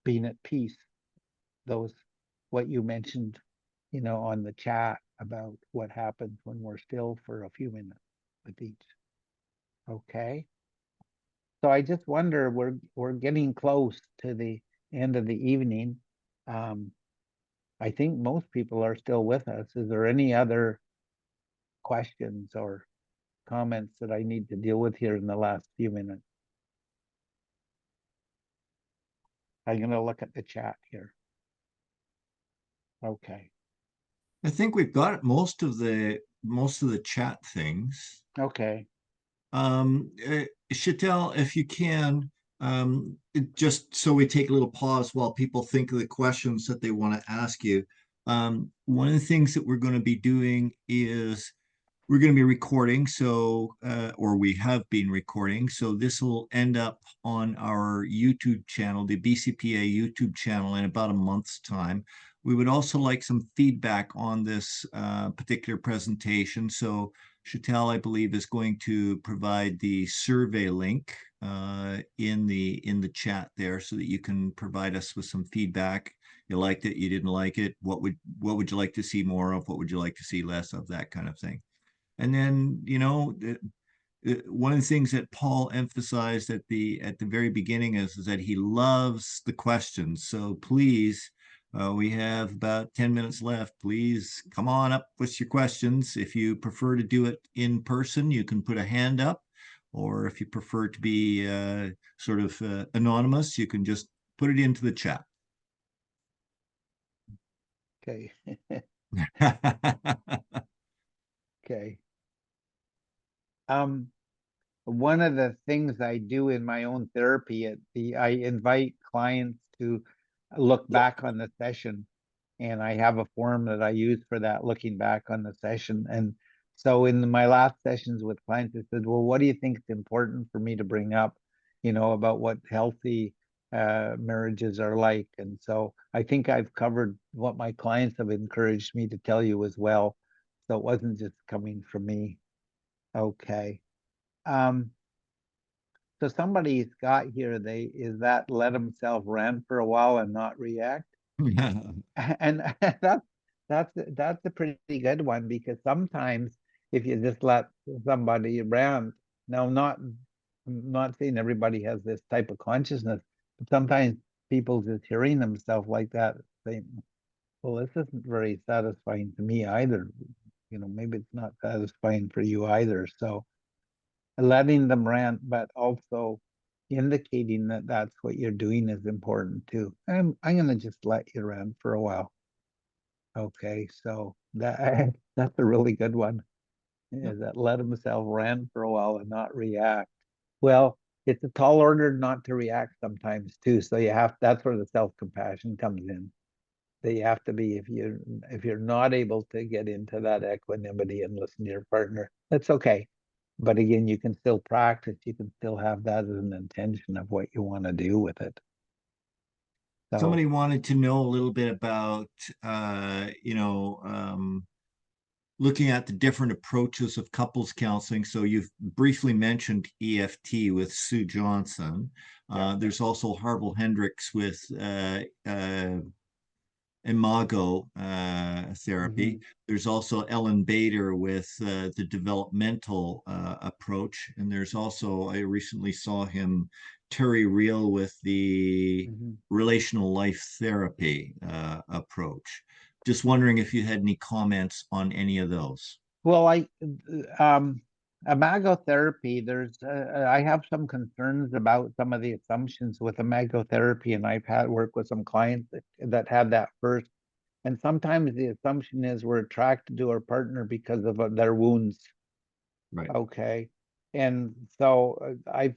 being at peace. Those, what you mentioned, on the chat about what happens when we're still for a few minutes with each. Okay. So I just wonder, we're getting close to the end of the evening. I think most people are still with us. Is there any other questions or comments that I need to deal with here in the last few minutes? I'm going to look at the chat here. Okay. I think we've got most of the chat things. Okay. Chantel, if you can, just so we take a little pause while people think of the questions that they want to ask you. One of the things that we're going to be doing is we're going to be recording, or we have been recording. So this will end up on our YouTube channel, the BCPA YouTube channel, in about a month's time. We would also like some feedback on this particular presentation. So Chantel, I believe, is going to provide the survey link in the chat there, so that you can provide us with some feedback. You liked it, you didn't like it. What would you like to see more of? What would you like to see less of? That kind of thing. And then, one of the things that Paul emphasized at the very beginning is that he loves the questions. So please, we have about 10 minutes left. Please come on up with your questions. If you prefer to do it in person, you can put a hand up, or if you prefer to be sort of anonymous, you can just put it into the chat. Okay. Okay. One of the things I do in my own therapy, I invite clients to look back on the session, and I have a form that I use for that, looking back on the session. And so in my last sessions with clients, I said, well, what do you think is important for me to bring up, about what healthy marriages are like? And so I think I've covered what my clients have encouraged me to tell you as well. So it wasn't just coming from me. Okay. So somebody's got here, is that let himself rant for a while and not react? And that's a pretty good one, because sometimes if you just let somebody rant, now I'm not saying everybody has this type of consciousness, but sometimes people just hearing themselves like that say, well, this isn't very satisfying to me either. Maybe it's not satisfying for you either. So letting them rant, but also indicating that that's what you're doing is important too. I'm going to just let you rant for a while. Okay, so that's a really good one. Is that let himself rant for a while and not react. Well, it's a tall order not to react sometimes too. So that's where the self-compassion comes in. That you have to be, if you're not able to get into that equanimity and listen to your partner, that's okay. But again, you can still practice. You can still have that as an intention of what you want to do with it. So Somebody wanted to know a little bit about, looking at the different approaches of couples counseling. So you've briefly mentioned EFT with Sue Johnson. There's also Harville Hendricks with Imago therapy. mhm, There's also Ellen Bader with the developmental approach. And there's also, I recently saw him, Terry Real with the mhm. relational life therapy approach. Just wondering if you had any comments on any of those. Well, um, imagotherapy, I have some concerns about some of the assumptions with imagotherapy, and I've had work with some clients that had that first. And sometimes the assumption is we're attracted to our partner because of their wounds. Right. Okay. And so I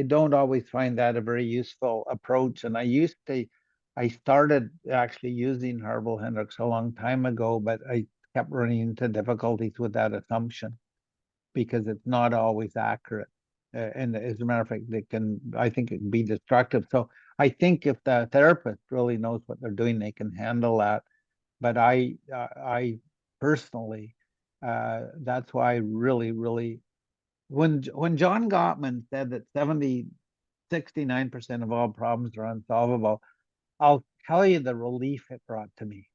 don't always find that a very useful approach. And I started actually using Harville Hendricks a long time ago, but I kept running into difficulties with that assumption because it's not always accurate. And as a matter of fact, I think it can be destructive. So I think if the therapist really knows what they're doing, they can handle that. But I personally, that's why I really, when John Gottman said that 69% of all problems are unsolvable, I'll tell you the relief it brought to me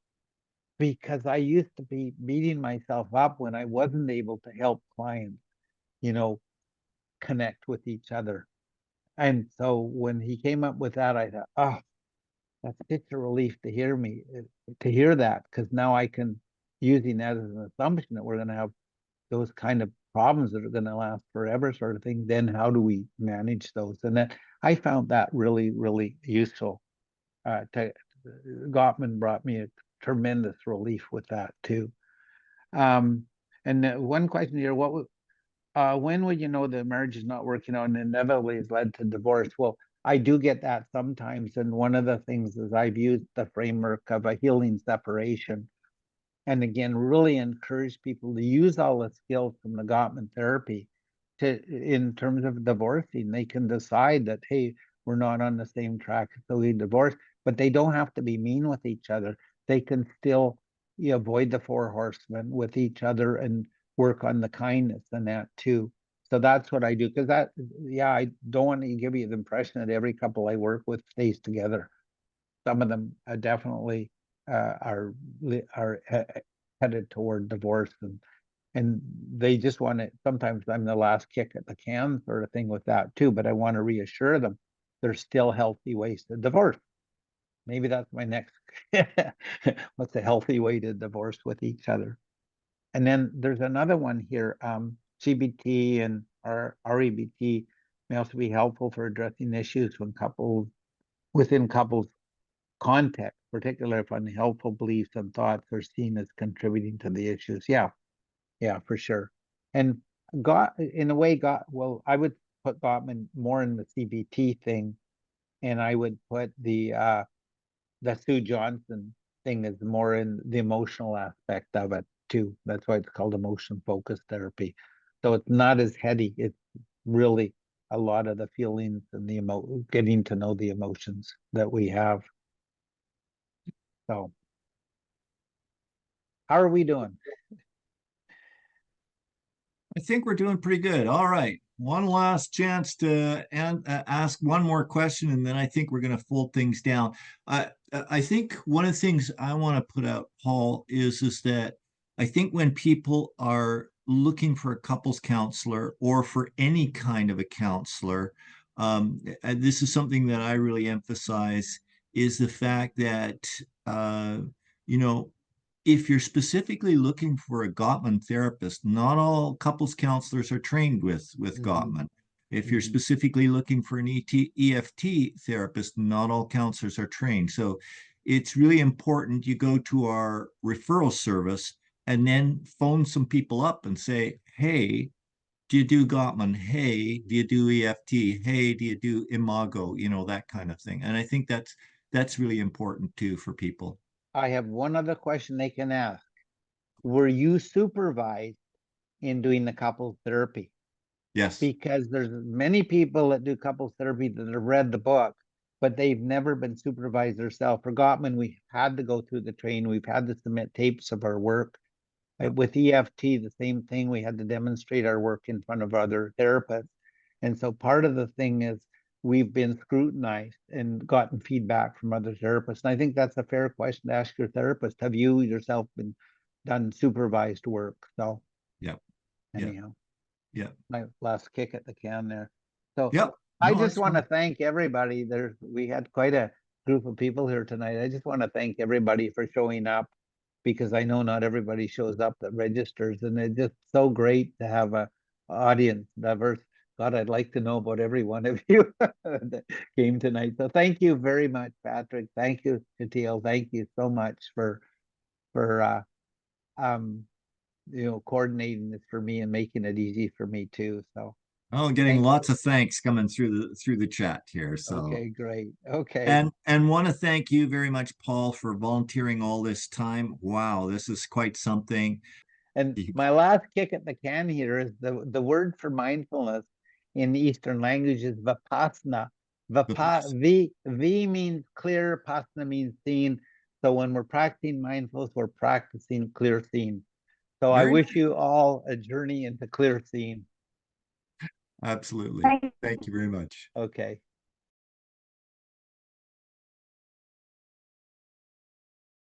because I used to be beating myself up when I wasn't able to help clients, you know, connect with each other. And so when he came up with that, I thought, oh, that's such a relief to hear that, because now I can, using that as an assumption that we're going to have those kind of problems that are going to last forever, sort of thing. Then how do we manage those? And that I found that really useful. To Gottman brought me a tremendous relief with that too. Um, and one question here: when would you know the marriage is not working out and inevitably has led to divorce? Well, I do get that sometimes, and one of the things is I've used the framework of a healing separation, and again, really encourage people to use all the skills from the Gottman therapy in terms of divorcing. They can decide that, hey, we're not on the same track, so we divorce, but they don't have to be mean with each other. They can still avoid the four horsemen with each other and work on the kindness and that too. So that's what I do, because I don't want to give you the impression that every couple I work with stays together. Some of them definitely are headed toward divorce, and they just want to. Sometimes I'm the last kick at the can sort of thing with that too. But I want to reassure them there's still healthy ways to divorce. Maybe that's my next. What's a healthy way to divorce with each other? And then there's another one here. CBT and REBT may also be helpful for addressing issues within couples context, particularly if unhelpful beliefs and thoughts are seen as contributing to the issues. Yeah, for sure. And in a way, well, I would put Gottman more in the CBT thing, and I would put the Sue Johnson thing is more in the emotional aspect of it too. That's why it's called emotion focused therapy. So it's not as heady. It's really a lot of the feelings and getting to know the emotions that we have. So how are we doing? I think we're doing pretty good. All right. One last chance to ask one more question, and then I think we're going to fold things down. I think one of the things I want to put out, Paul, is that I think when people are looking for a couples counselor or for any kind of a counselor, this is something that I really emphasize is the fact that you know if you're specifically looking for a Gottman therapist, not all couples counselors are trained with Mhm, Gottman. If you're mhm. specifically looking for an EFT therapist, not all counselors are trained. So it's really important you go to our referral service and then phone some people up and say, hey, do you do Gottman? Hey, do you do EFT? Hey, do you do Imago? That kind of thing. And I think that's really important too for people. I have one other question they can ask. Were you supervised in doing the couples therapy? Yes. Because there's many people that do couples therapy that have read the book, but they've never been supervised themselves. For Gottman, we had to go through the training. We've had to submit tapes of our work. With EFT, the same thing. We had to demonstrate our work in front of other therapists. And so part of the thing is we've been scrutinized and gotten feedback from other therapists. And I think that's a fair question to ask your therapist. Have you yourself been done supervised work? So Yeah. anyhow, Yeah. my last kick at the can there. So Yep. I No, just that's want to fine. thank everybody. We had quite a group of people here tonight. I just want to thank everybody for showing up, because I know not everybody shows up that registers, and it's just so great to have a audience diverse. God, I'd like to know about every one of you that came tonight. So thank you very much, Patrick. Thank you, Shatil. Thank you so much for um coordinating this for me and making it easy for me too. So Oh, getting thank lots of thanks coming through the chat here. So okay, great. Okay. and want to thank you very much, Paul, for volunteering all this time. Wow, this is quite something. And my last kick at the can here is the word for mindfulness in the Eastern language is vipassana. V means clear, pasana means seen. So when we're practicing mindfulness, we're practicing clear seeing. So I Very wish you all a journey into clear seeing. absolutely. Thank Thank you very much. Okay.